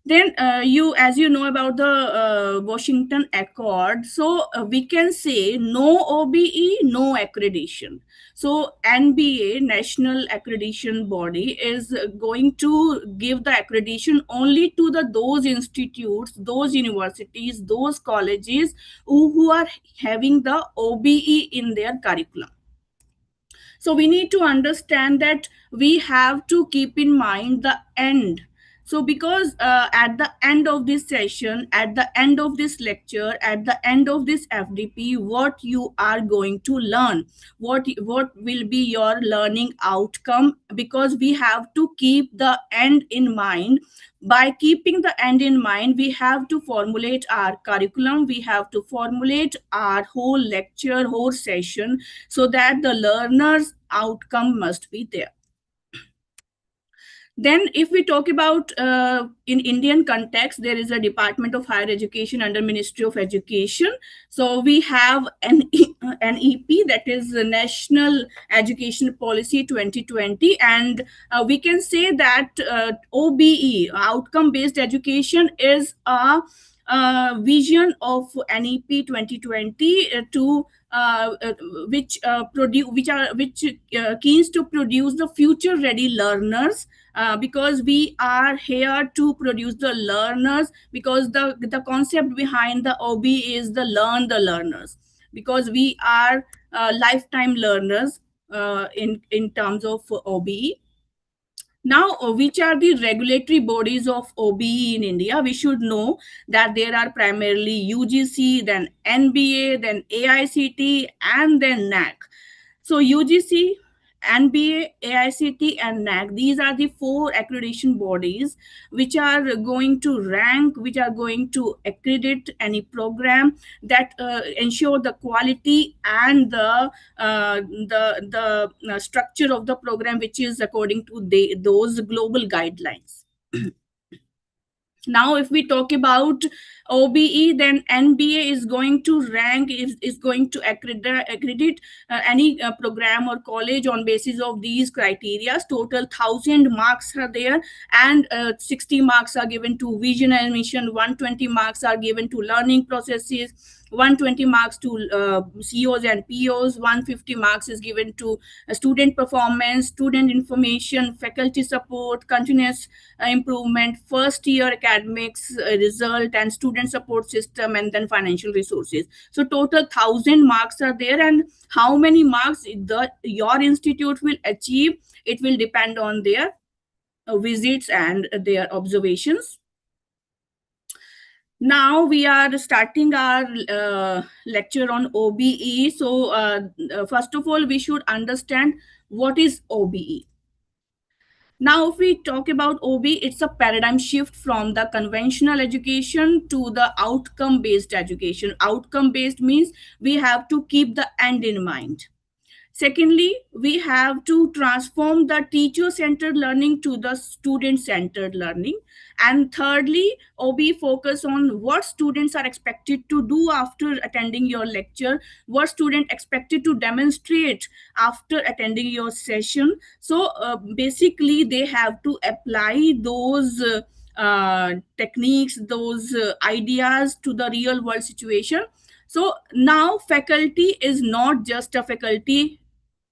Then as you know about the Washington Accord, so we can say no OBE, no accreditation. So NBA, National Accreditation Body, is going to give the accreditation only to those institutes, those universities, those colleges who are having the OBE in their curriculum. So we need to understand that we have to keep in mind the end. So because at the end of this session, at the end of this lecture, at the end of this FDP, what you are going to learn, what will be your learning outcome, because we have to keep the end in mind. By keeping the end in mind, we have to formulate our curriculum, we have to formulate our whole lecture, whole session, so that the learner's outcome must be there. Then if we talk about in Indian context, there is a Department of Higher Education under Ministry of Education. So we have an NEP, that is the National Education Policy 2020. And we can say that OBE, outcome-based education, is a vision of NEP 2020 which keens to produce the future ready learners, because we are here to produce the learners, because the concept behind the OB is the learners, because we are lifetime learners in terms of OBE. Now, which are the regulatory bodies of OBE in India? We should know that there are primarily UGC, then NBA, then AICT, and then NAC. So UGC, NBA, AICT, and NAC, these are the 4 accreditation bodies which are going to rank, which are going to accredit any program that ensure the quality and the structure of the program, which is according to those global guidelines. Now, if we talk about OBE, then NBA is going to rank, is going to accredit any program or college on basis of these criteria. Total 1,000 marks are there, and 60 marks are given to vision and mission, 120 marks are given to learning processes, 120 marks to COs and POs, 150 marks is given to student performance, student information, faculty support, continuous improvement, first year academics result, and student support system, and then financial resources. So total 1,000 marks are there, and how many marks your institute will achieve, it will depend on their visits and their observations. Now we are starting our lecture on OBE. So first of all, we should understand what is OBE. Now, if we talk about OB, it's a paradigm shift from the conventional education to the outcome based education. Outcome based means we have to keep the end in mind. Secondly, we have to transform the teacher-centered learning to the student-centered learning. And thirdly, OB focus on what students are expected to do after attending your lecture, what student expected to demonstrate after attending your session. So basically, they have to apply those techniques, those ideas to the real world situation. So now faculty is not just a faculty,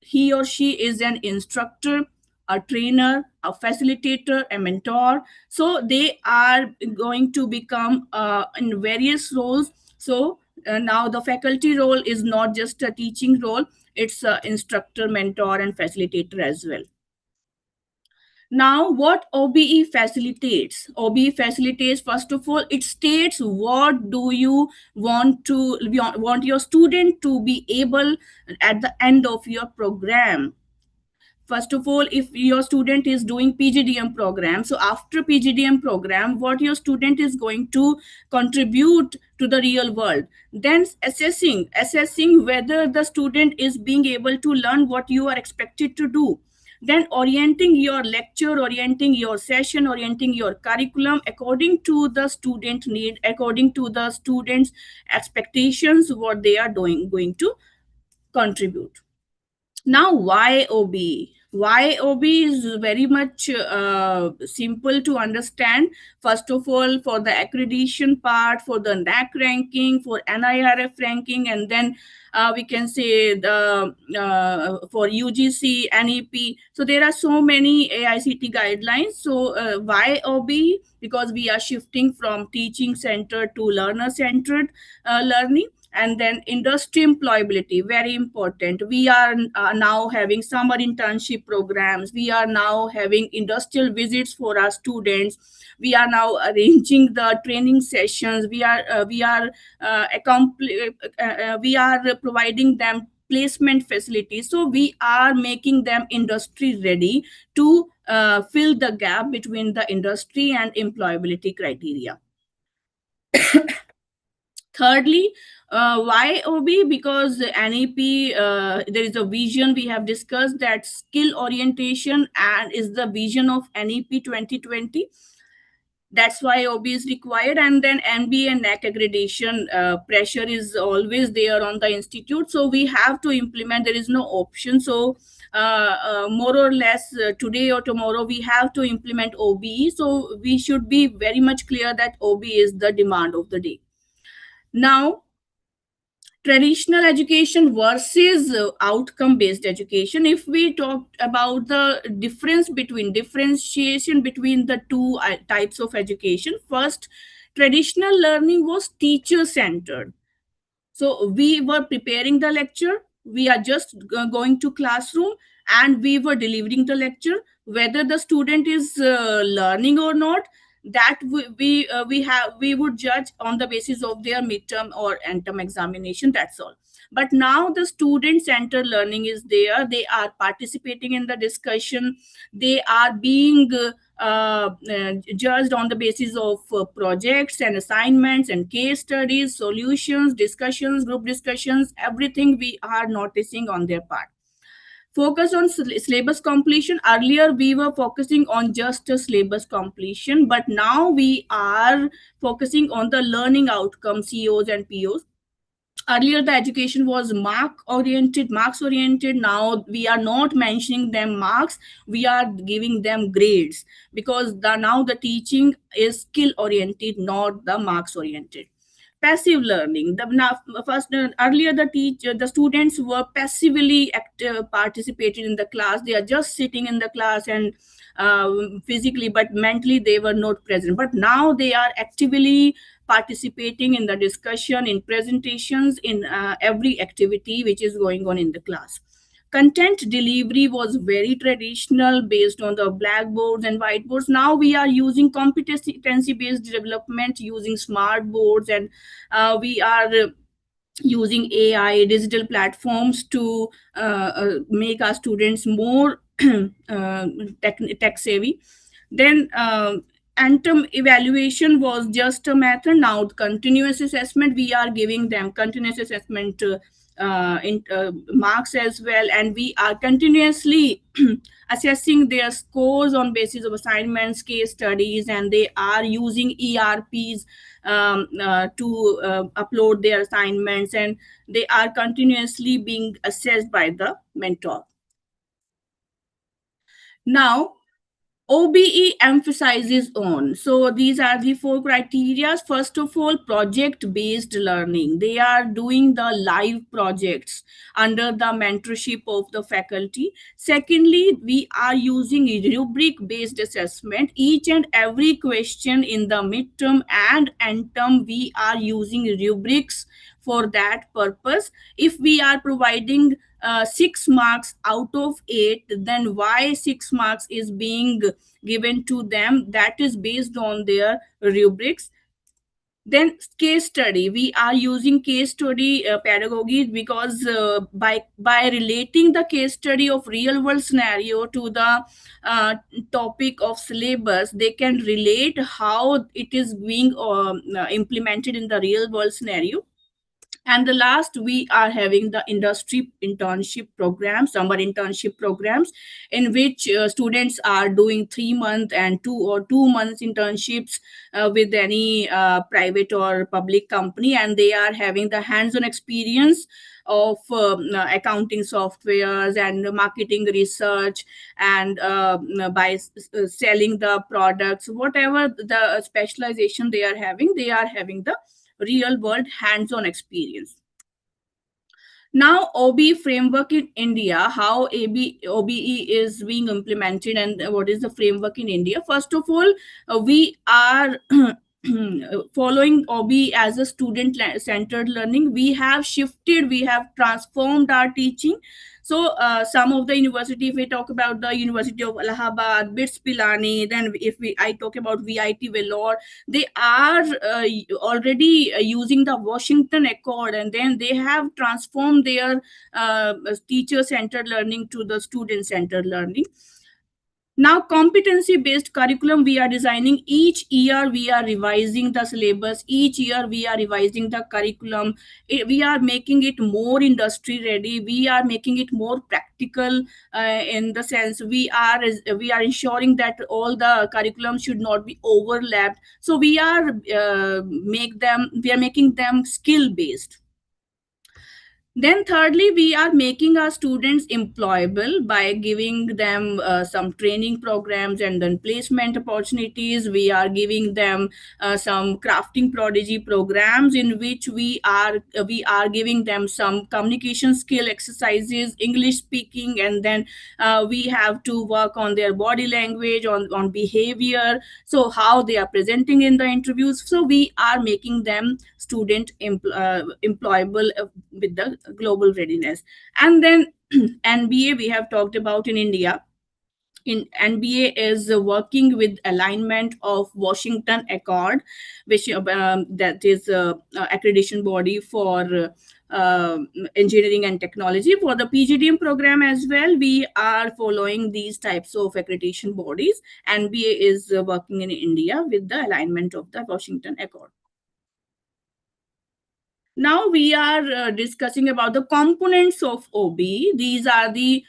he or she is an instructor, a trainer, a facilitator, a mentor. So they are going to become in various roles. So now the faculty role is not just a teaching role, it's an instructor, mentor, and facilitator as well. Now, what OBE facilitates? OBE facilitates, first of all, it states what do you want your student to be able at the end of your program. First of all, if your student is doing PGDM program, so after PGDM program, what your student is going to contribute to the real world. Then assessing whether the student is being able to learn what you are expected to do. Then orienting your lecture, orienting your session, orienting your curriculum according to the student need, according to the students' expectations, what they are going to contribute. Now, why OB? Why OB is very much simple to understand. First of all, for the accreditation part, for the NAC ranking, for NIRF ranking, and then we can say the for UGC, NEP. So there are so many AICT guidelines. So why OB? Because we are shifting from teaching centered to learner centered learning. And then industry employability, very important. We are now having summer internship programs. We are now having industrial visits for our students. We are now arranging the training sessions. We are providing them placement facilities. So we are making them industry ready to fill the gap between the industry and employability criteria. Thirdly, why OB? Because NEP, there is a vision we have discussed that skill orientation and is the vision of NEP 2020. That's why OB is required. And then MBA and NAC accreditation pressure is always there on the institute. So we have to implement, there is no option. So more or less today or tomorrow, we have to implement OBE. So we should be very much clear that OB is the demand of the day. Now, traditional education versus outcome-based education. If we talk about the differentiation between the two types of education, first, traditional learning was teacher-centered. So we were preparing the lecture, we are just going to classroom, and we were delivering the lecture. Whether the student is learning or not, that we would judge on the basis of their midterm or end-term examination. That's all. But now the student-centered learning is there. They are participating in the discussion. They are being judged on the basis of projects and assignments and case studies, solutions, discussions, group discussions, everything we are noticing on their part. Focus on syllabus completion. Earlier, we were focusing on just a syllabus completion, but now we are focusing on the learning outcomes, COs and POs. Earlier, the education was marks oriented. Now we are not mentioning them marks. We are giving them grades, because now the teaching is skill oriented, not the marks oriented. Passive learning. Earlier the students were passively participated in the class. They are just sitting in the class and physically, but mentally they were not present. But now they are actively participating in the discussion, in presentations, in every activity which is going on in the class. Content delivery was very traditional based on the blackboards and whiteboards. Now we are using competency based development using smart boards, and we are using AI, digital platforms to make our students more tech savvy. Then Anthem evaluation was just a method. Now continuous assessment, we are giving them continuous assessment marks as well, and we are continuously assessing their scores on basis of assignments, case studies, and they are using ERPs to upload their assignments, and they are continuously being assessed by the mentor. Now, OBE emphasizes on. So these are the 4 criteria. First of all, project-based learning. They are doing the live projects under the mentorship of the faculty. Secondly, we are using rubric-based assessment. Each and every question in the midterm and end term, we are using rubrics for that purpose. If we are providing 6 marks out of 8, then why 6 marks is being given to them? That is based on their rubrics. Then case study, we are using case study pedagogy, because by relating the case study of real world scenario to the topic of syllabus, they can relate how it is being implemented in the real world scenario. And the last, we are having the industry internship programs, summer internship programs, in which students are doing 3-month and 2 months internships with any private or public company, and they are having the hands-on experience of accounting softwares and marketing research, and by selling the products, whatever the specialization they are having the real world hands-on experience. Now, OBE framework in India, how OBE is being implemented, and what is the framework in India? First of all, we are following OBE as a student-centered learning. We have shifted, we have transformed our teaching. So some of the university, if we talk about the University of Allahabad, BITS Pilani, then if I talk about VIT Vellore, they are already using the Washington Accord, and then they have transformed their teacher-centered learning to the student-centered learning. Now, competency-based curriculum we are designing. Each year we are revising the syllabus. Each year we are revising the curriculum. We are making it more industry-ready. We are making it more practical in the sense we are ensuring that all the curriculum should not be overlapped. So we are making them skill-based. Then thirdly, we are making our students employable by giving them some training programs and then placement opportunities. We are giving them some crafting prodigy programs in which we are giving them some communication skill exercises, English speaking, and then we have to work on their body language, on behavior, so how they are presenting in the interviews. So we are making them student employable with the global readiness. And then NBA we have talked about in India. In NBA is working with alignment of Washington Accord, which that is accreditation body for engineering and technology. For the PGDM program as well, we are following these types of accreditation bodies. NBA is working in India with the alignment of the Washington Accord. Now we are discussing about the components of OBE. These are the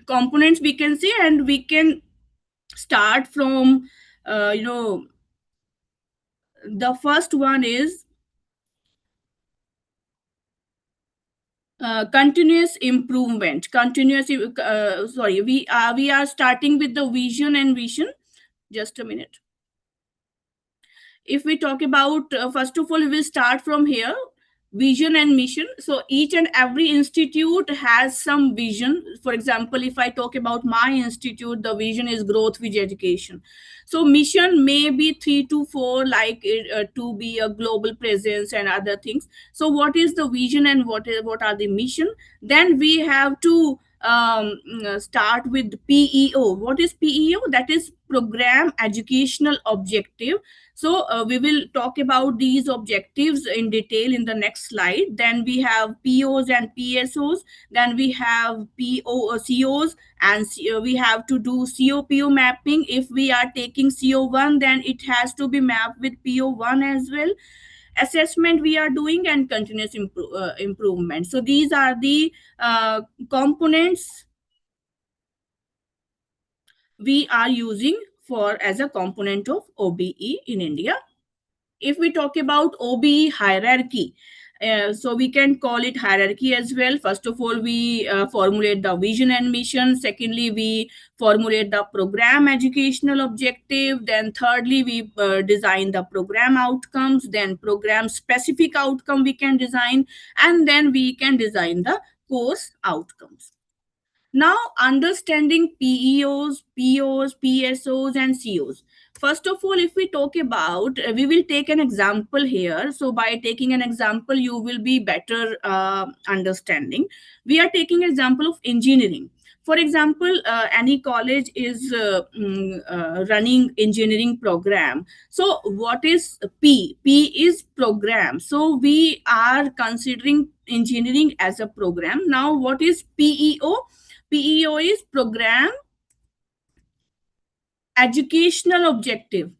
components we can see, and we can start from, the first one is continuous improvement. We are starting with the vision and vision. Just a minute. If we talk about, first of all, we will start from here. vision and mission. So each and every institute has some vision. For example, if I talk about my institute, the vision is growth with education. So mission may be 3 to 4, like to be a global presence and other things. So what is the vision and what are the mission? Then we have to start with PEO. What is PEO? That is program educational objective. So we will talk about these objectives in detail in the next slide. Then we have POs and PSOs. Then we have COs, and we have to do COPO mapping. If we are taking CO1, then it has to be mapped with PO1 as well. Assessment we are doing, and continuous improvement. So these are the components we are using for as a component of OBE in India. If we talk about OBE hierarchy, so we can call it hierarchy as well. First of all, we formulate the vision and mission. Secondly, we formulate the program educational objective. Then thirdly, we design the program outcomes. Then program specific outcome we can design, and then we can design the course outcomes. Now, understanding PEOs, POs, PSOs, and COs. First of all, if we talk about, we will take an example here. So by taking an example, you will be better understanding. We are taking example of engineering. For example, any college is running engineering program. So what is P? P is program. So we are considering engineering as a program. Now, what is PEO? PEO is program educational objective.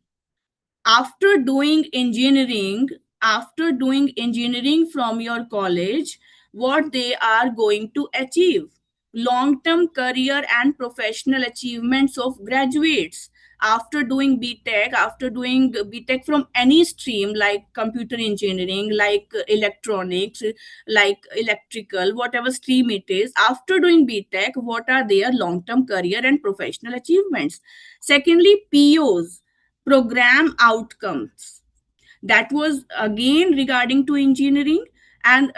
After doing engineering from your college, what they are going to achieve: long-term career and professional achievements of graduates. After doing BTech from any stream, like computer engineering, like electronics, like electrical, whatever stream it is, after doing BTech, what are their long-term career and professional achievements? Secondly, POs, program outcomes. That was again regarding to engineering. And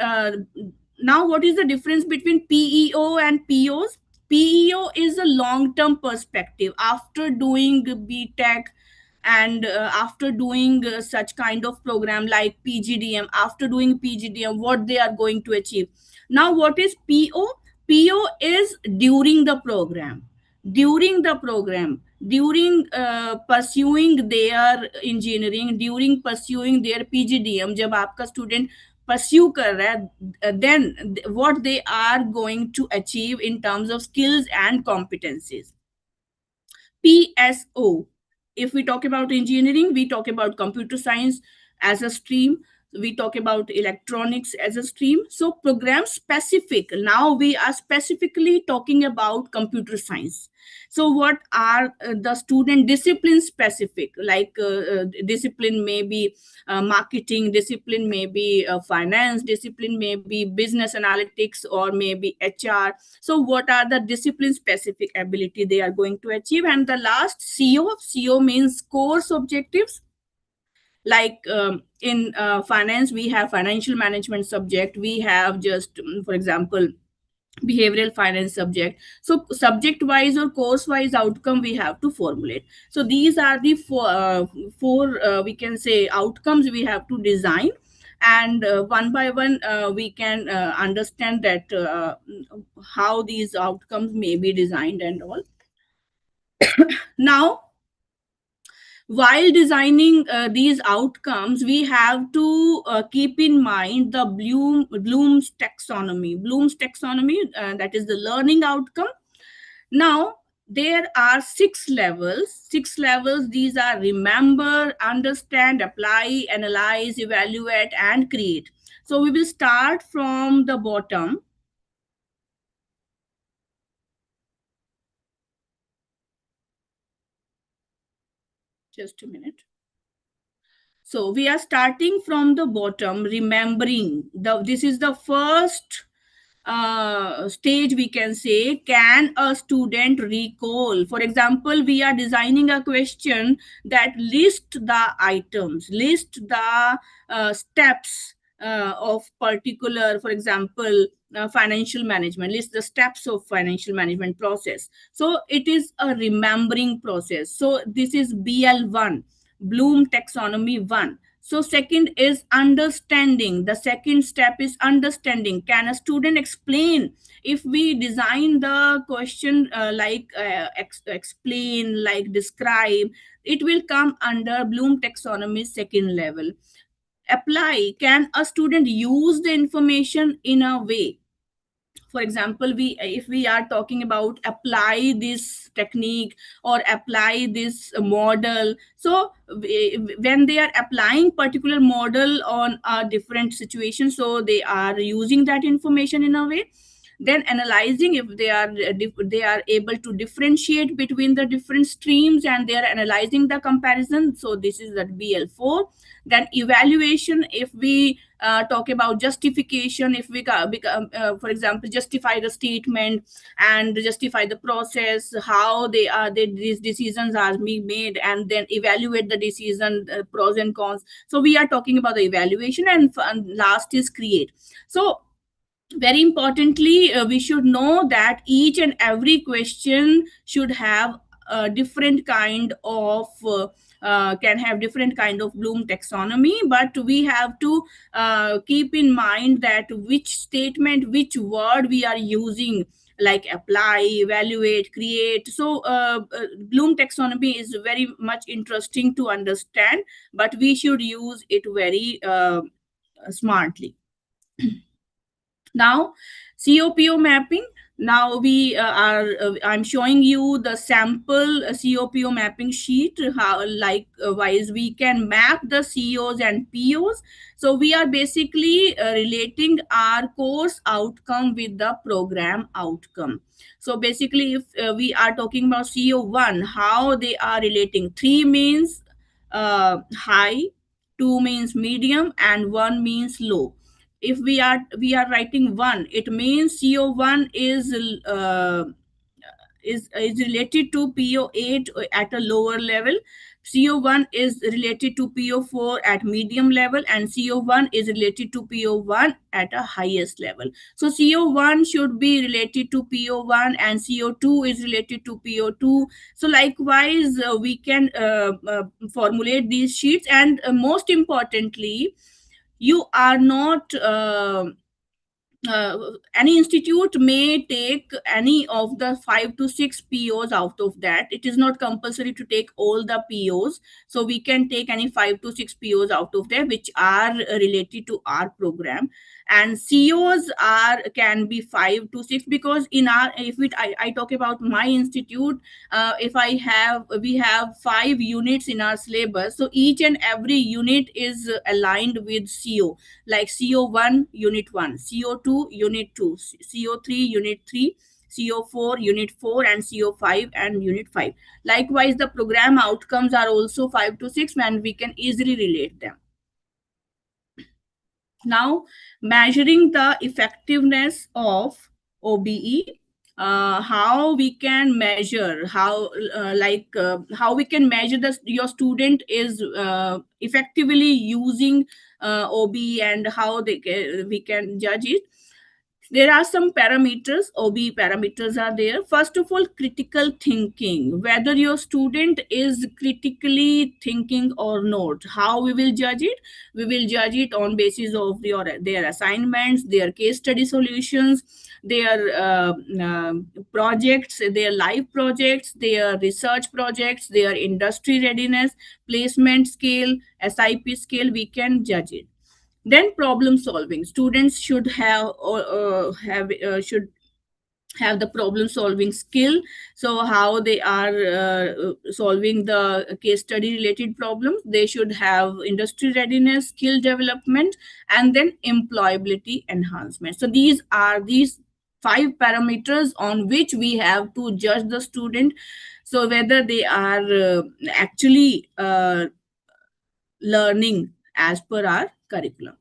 now what is the difference between PEO and POs? PEO is a long term perspective. After doing BTech and after doing such kind of program like PGDM, after doing PGDM, what they are going to achieve. Now what is PO? PO is during the program, during pursuing their engineering, during pursuing their PGDM. जब आपका student pursue कर रहा है, then what they are going to achieve in terms of skills and competencies. PSO. If we talk about engineering, we talk about computer science as a stream. We talk about electronics as a stream. So program specific. Now we are specifically talking about computer science. So what are the student discipline specific? Like discipline may be marketing, discipline may be finance, discipline may be business analytics, or maybe HR. So what are the discipline specific ability they are going to achieve? And the last, CO means course objectives. Like in finance, we have financial management subject. We have just, for example, behavioral finance subject. So subject wise or course wise outcome we have to formulate. So these are the four we can say outcomes we have to design. And one by one we can understand that how these outcomes may be designed and all. Now, while designing these outcomes, we have to keep in mind the Bloom's taxonomy. Bloom's taxonomy, that is the learning outcome. Now, there are 6 levels. 6 levels. These are remember, understand, apply, analyze, evaluate, and create. So we will start from the bottom. Just a minute. So we are starting from the bottom, remembering. This is the first stage, we can say. Can a student recall? For example, we are designing a question that list the items, list the steps of particular, for example, financial management, list the steps of financial management process. So it is a remembering process. So this is BL1, Bloom taxonomy 1. So second is understanding. The second step is understanding. Can a student explain? If we design the question explain, like describe, it will come under Bloom taxonomy second level. Apply. Can a student use the information in a way? For example, if we are talking about apply this technique or apply this model, so when they are applying particular model on a different situation, so they are using that information in a way. Then analyzing, if they are able to differentiate between the different streams and they are analyzing the comparison, so this is that BL4. Then evaluation, if we talk about justification, if we for example, justify the statement and justify the process, how these decisions are being made, and then evaluate the decision, pros and cons. So we are talking about the evaluation, and last is create. So very importantly, we should know that each and every question should have a different kind of can have different kind of Bloom taxonomy, but we have to keep in mind that which statement, which word we are using, like apply, evaluate, create. So Bloom taxonomy is very much interesting to understand, but we should use it very smartly. Now, COPO mapping. Now I'm showing you the sample COPO mapping sheet, how likewise we can map the COs and POs. So we are basically relating our course outcome with the program outcome. So basically, if we are talking about CO1, how they are relating. 3 means high, 2 means medium, and 1 means low. If we are writing 1, it means CO1 is related to PO8 at a lower level. CO1 is related to PO4 at medium level, and CO1 is related to PO1 at a highest level. So CO1 should be related to PO1 and CO2 is related to PO2. So likewise, we can formulate these sheets, and most importantly, you are not any institute may take any of the 5 to 6 POs out of that. It is not compulsory to take all the POs. So we can take any 5 to 6 POs out of there which are related to our program. And COs can be 5 to 6, because in our, I talk about my institute, if we have 5 units in our syllabus. So each and every unit is aligned with CO, like CO1 unit 1, CO2 unit 2, CO3 unit 3, CO4 unit 4, and CO5 and unit 5. Likewise, the program outcomes are also 5 to 6, and we can easily relate them. Now, measuring the effectiveness of OBE, how we can measure, how we can measure your student is effectively using OBE, and how we can judge it. There are some parameters, OBE parameters are there. First of all, critical thinking, whether your student is critically thinking or not. How we will judge it? We will judge it on basis of their assignments, their case study solutions, their projects, their live projects, their research projects, their industry readiness, placement scale, SIP scale. We can judge it. Then problem solving. Students should have the problem solving skill. So how they are solving the case study related problems. They should have industry readiness, skill development, and then employability enhancement. So these are 5 parameters on which we have to judge the student, so whether they are actually learning as per our curriculum.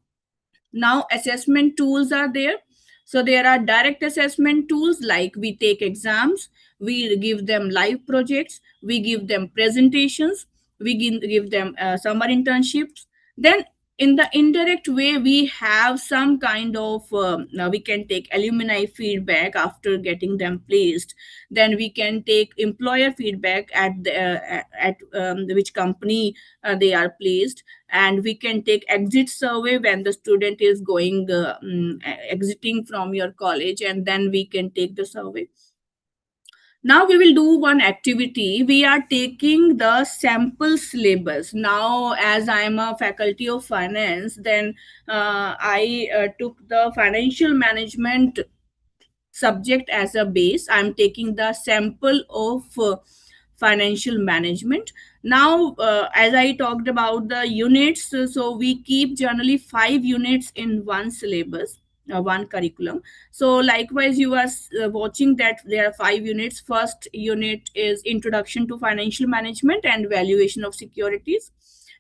Now, assessment tools are there. So there are direct assessment tools, like we take exams, we give them live projects, we give them presentations, we give them summer internships. Then In the indirect way, we have some kind of we can take alumni feedback after getting them placed. Then we can take employer feedback at which company they are placed, and we can take exit survey when the student is going exiting from your college, and then we can take the survey. Now we will do one activity. We are taking the sample syllabus. Now, as I am a faculty of finance, then I took the financial management subject as a base. I'm taking the sample of financial management. Now, as I talked about the units, so we keep generally 5 units in one syllabus, one curriculum. So likewise, you are watching that there are 5 units. First unit is introduction to financial management and valuation of securities.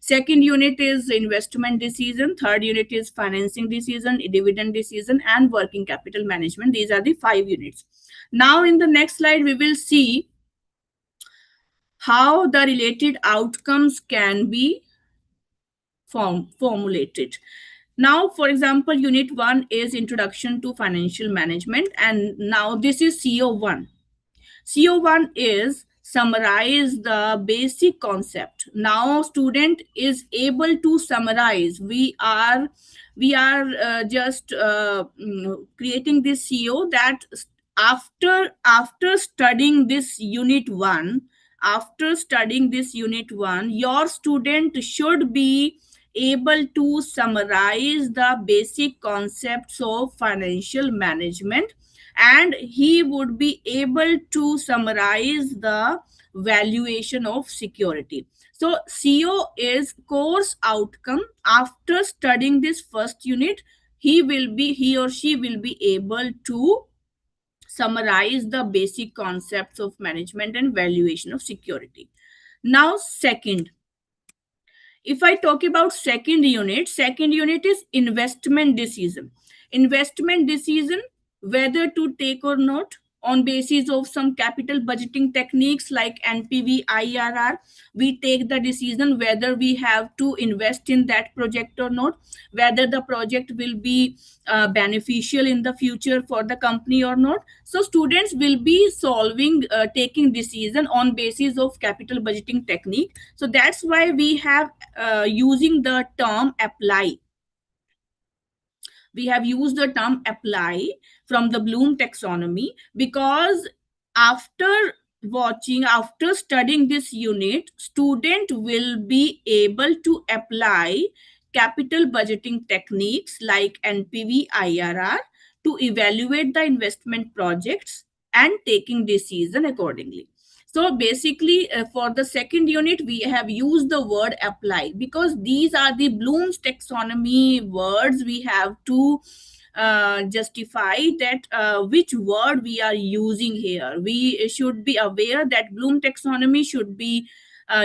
Second unit is investment decision. Third unit is financing decision, dividend decision, and working capital management. These are the 5 units. Now in the next slide, we will see how the related outcomes can be formulated. Now, for example, unit 1 is introduction to financial management, and now this is CO1. CO1 is summarize the basic concept. Now student is able to summarize. We are just creating this CO that after studying this unit 1, your student should be able to summarize the basic concepts of financial management, and he would be able to summarize the valuation of security. So CO is course outcome. After studying this first unit, he or she will be able to summarize the basic concepts of management and valuation of security. Now, second, if I talk about second unit is investment decision. Investment decision, whether to take or not, on basis of some capital budgeting techniques like NPV, IRR, we take the decision whether we have to invest in that project or not, whether the project will be beneficial in the future for the company or not. So students will be taking decision on basis of capital budgeting technique. So that's why we have using the term apply. We have used the term apply from the Bloom taxonomy, because after studying this unit, student will be able to apply capital budgeting techniques like NPV, IRR to evaluate the investment projects and taking decision accordingly. So basically, for the second unit, we have used the word apply because these are the Bloom's taxonomy words. We have to justify that which word we are using here. We should be aware that Bloom taxonomy should be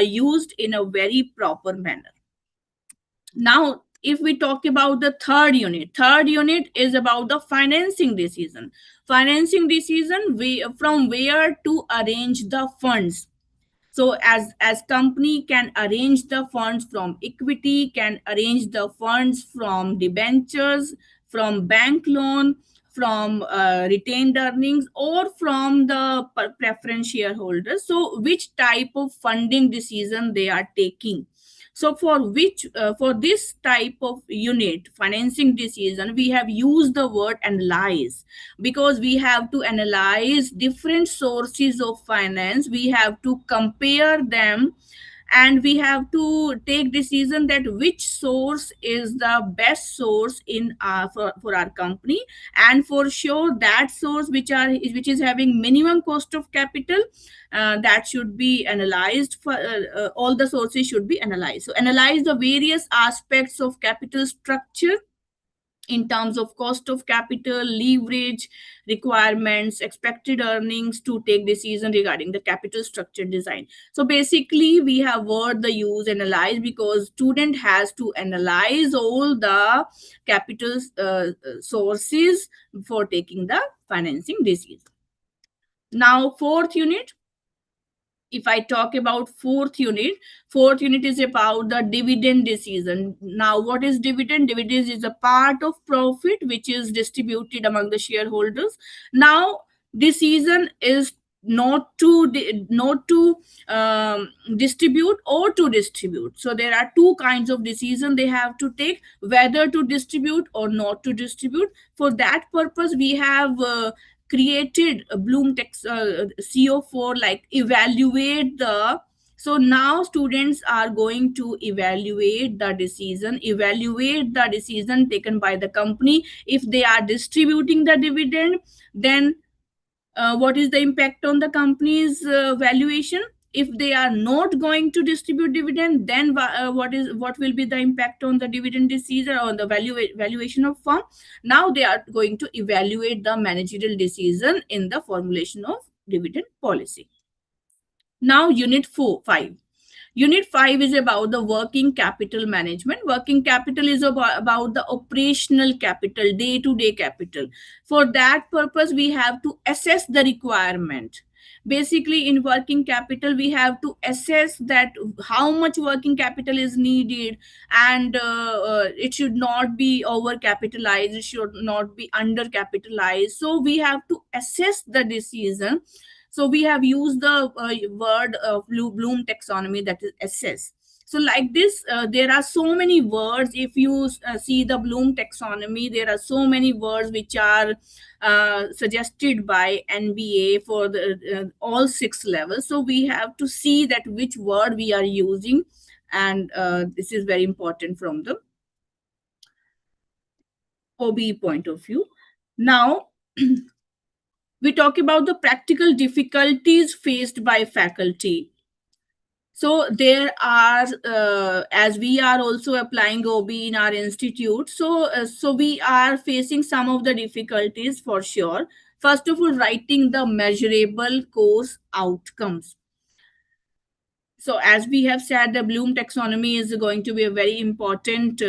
used in a very proper manner. Now, if we talk about the third unit is about the financing decision. Financing decision, from where to arrange the funds. So as company can arrange the funds from equity, can arrange the funds from debentures, from bank loan, from retained earnings, or from the preference shareholders. So which type of funding decision they are taking. So for this type of unit, financing decision, we have used the word analyze, because we have to analyze different sources of finance. We have to compare them, and we have to take decision that which source is the best source for our company, and for sure that source which is having minimum cost of capital, that should be analyzed. For all the sources should be analyzed. So analyze the various aspects of capital structure in terms of cost of capital, leverage, requirements, expected earnings, to take decision regarding the capital structure design. So basically, we have word the use analyze, because student has to analyze all the capital sources before taking the financing decision. Now, fourth unit if I talk about fourth unit is about the dividend decision. Now, what is dividend? Dividend is a part of profit which is distributed among the shareholders. Now, decision is not to distribute or to distribute. So there are two kinds of decision they have to take, whether to distribute or not to distribute. For that purpose, we have created a Bloom text CO for like evaluate the. So now students are going to evaluate the decision taken by the company. If they are distributing the dividend, then what is the impact on the company's valuation? If they are not going to distribute dividend, then what will be the impact on the dividend decision or the valuation of firm? Now they are going to evaluate the managerial decision in the formulation of dividend policy. Now, unit 5. Unit 5 is about the working capital management. Working capital is about the operational capital, day-to-day capital. For that purpose, we have to assess the requirement. Basically, in working capital, we have to assess that how much working capital is needed, and it should not be overcapitalized, it should not be undercapitalized. So we have to assess the decision. So we have used the word Bloom taxonomy, that is assess. So like this, there are so many words. If you see the Bloom taxonomy, there are so many words which are suggested by NBA for the all 6 levels. So we have to see that which word we are using, and this is very important from the OBE point of view. Now, we talk about the practical difficulties faced by faculty. So there are, as we are also applying OB in our institute, so we are facing some of the difficulties for sure. First of all, writing the measurable course outcomes. So as we have said, the Bloom taxonomy is going to be a very important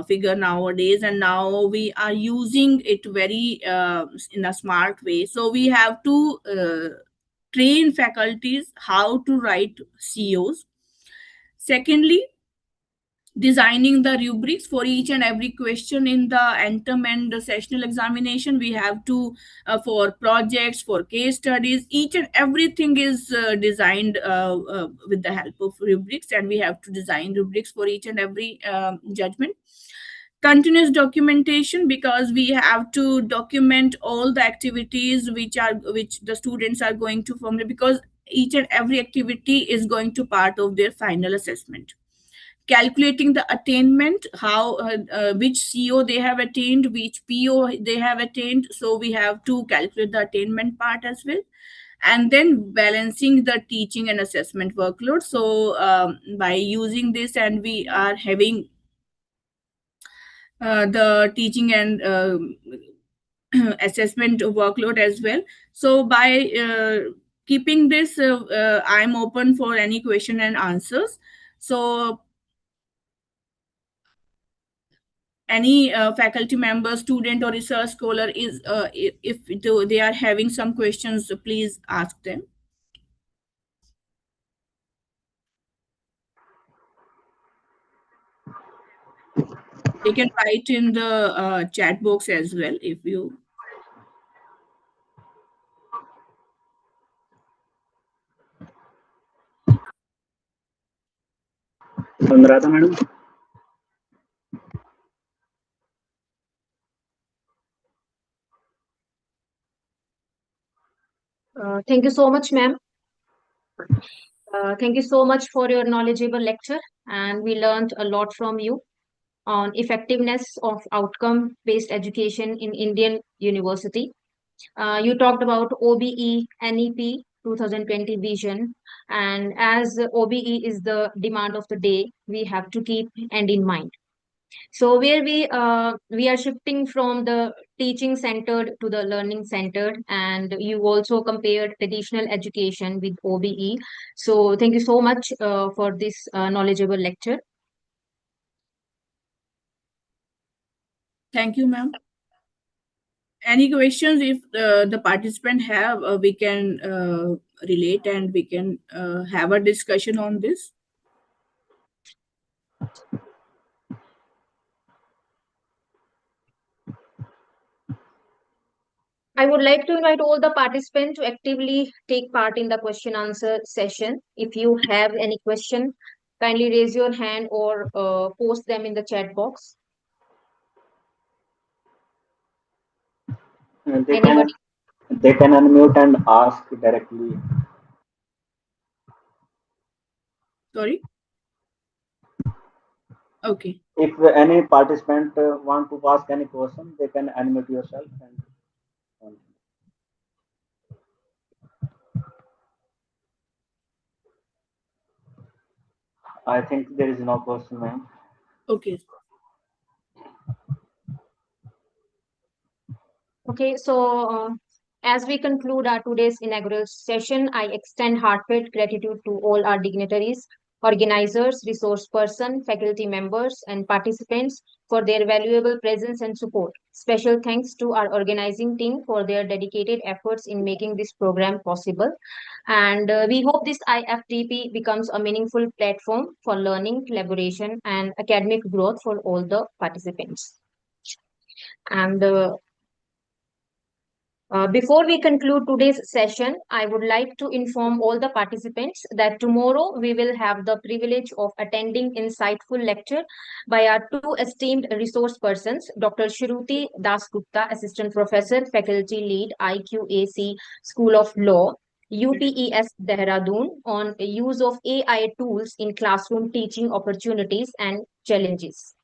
figure nowadays, and now we are using it very in a smart way. So we have to train faculties how to write COs. Secondly, designing the rubrics for each and every question in the anthem and the sessional examination. We have to, for projects, for case studies, each and everything is designed with the help of rubrics, and we have to design rubrics for each and every judgment. Continuous documentation, because we have to document all the activities which the students are going to formulate, because each and every activity is going to part of their final assessment. Calculating the attainment, how which CO they have attained, which PO they have attained. So we have to calculate the attainment part as well. And then balancing the teaching and assessment workload. So by using this, and we are having the teaching and assessment workload as well. So by keeping this, I'm open for any question and answers. So any faculty member, student, or research scholar is, if they are having some questions, please ask them. They can write in the chat box as well if you. Radha madam. Thank you so much, ma'am. Thank you so much for your knowledgeable lecture, and we learned a lot from you on effectiveness of outcome-based education in Indian university. You talked about OBE, NEP 2020 vision, and as OBE is the demand of the day, we have to keep end in mind. So where we are shifting from the teaching centered to the learning centered, and you also compared traditional education with OBE. So thank you so much for this knowledgeable lecture. Thank you, ma'am. any questions if the participant have, we can relate and we can have a discussion on this. I would like to invite all the participants to actively take part in the question answer session. If you have any question, kindly raise your hand or post them in the chat box. Anybody? They can unmute and ask directly. Sorry. Okay. If any participant want to ask any question, they can unmute yourself and. I think there is no question, ma'am. Okay. Okay, so as we conclude our today's inaugural session, I extend heartfelt gratitude to all our dignitaries, organizers, resource person, faculty members, and participants for their valuable presence and support. Special thanks to our organizing team for their dedicated efforts in making this program possible. And we hope this IFDP becomes a meaningful platform for learning, collaboration, and academic growth for all the participants. And before we conclude today's session, I would like to inform all the participants that tomorrow we will have the privilege of attending insightful lecture by our two esteemed resource persons, Dr. Shruti Dasgupta, Assistant Professor, Faculty Lead, IQAC School of Law, UPES Dehradun, on use of AI tools in classroom teaching opportunities and challenges.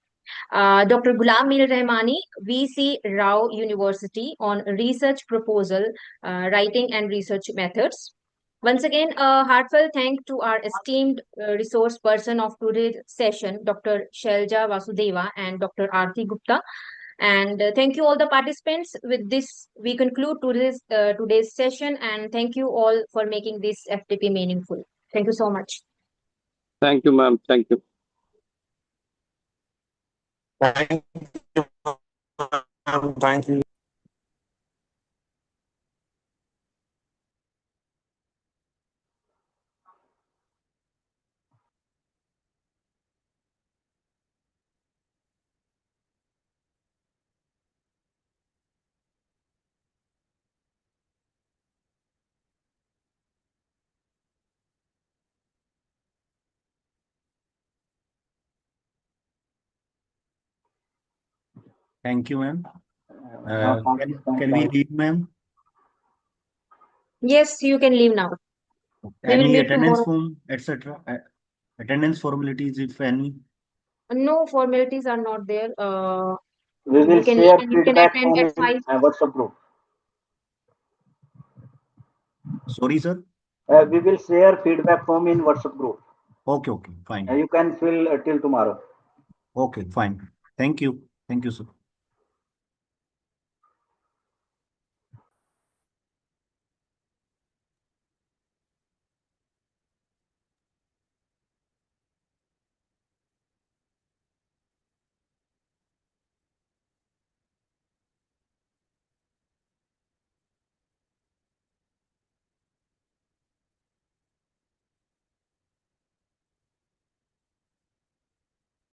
Dr. Ghulam Mir Rahmani, VC Rao University, on research proposal, writing and research methods. Once again, a heartfelt thank to our esteemed resource person of today's session, Dr. Shelja Vasudeva and Dr. Aarti Gupta. And thank you all the participants. With this, we conclude today's session, and thank you all for making this FTP meaningful. Thank you so much. Thank you, ma'am. Thank you. Thank you. Ma'am. Thank you. Thank you, ma'am. Now, Can we leave, ma'am? Yes, you can leave now. We will Any meet attendance tomorrow. form, etc. Attendance formalities, if any. No formalities are not there. we will You can share you can feedback attend form at in 5. WhatsApp group. Sorry, sir. We will share feedback form in WhatsApp group. Okay, fine. You can fill till tomorrow. Okay, fine. Thank you. Thank you, sir.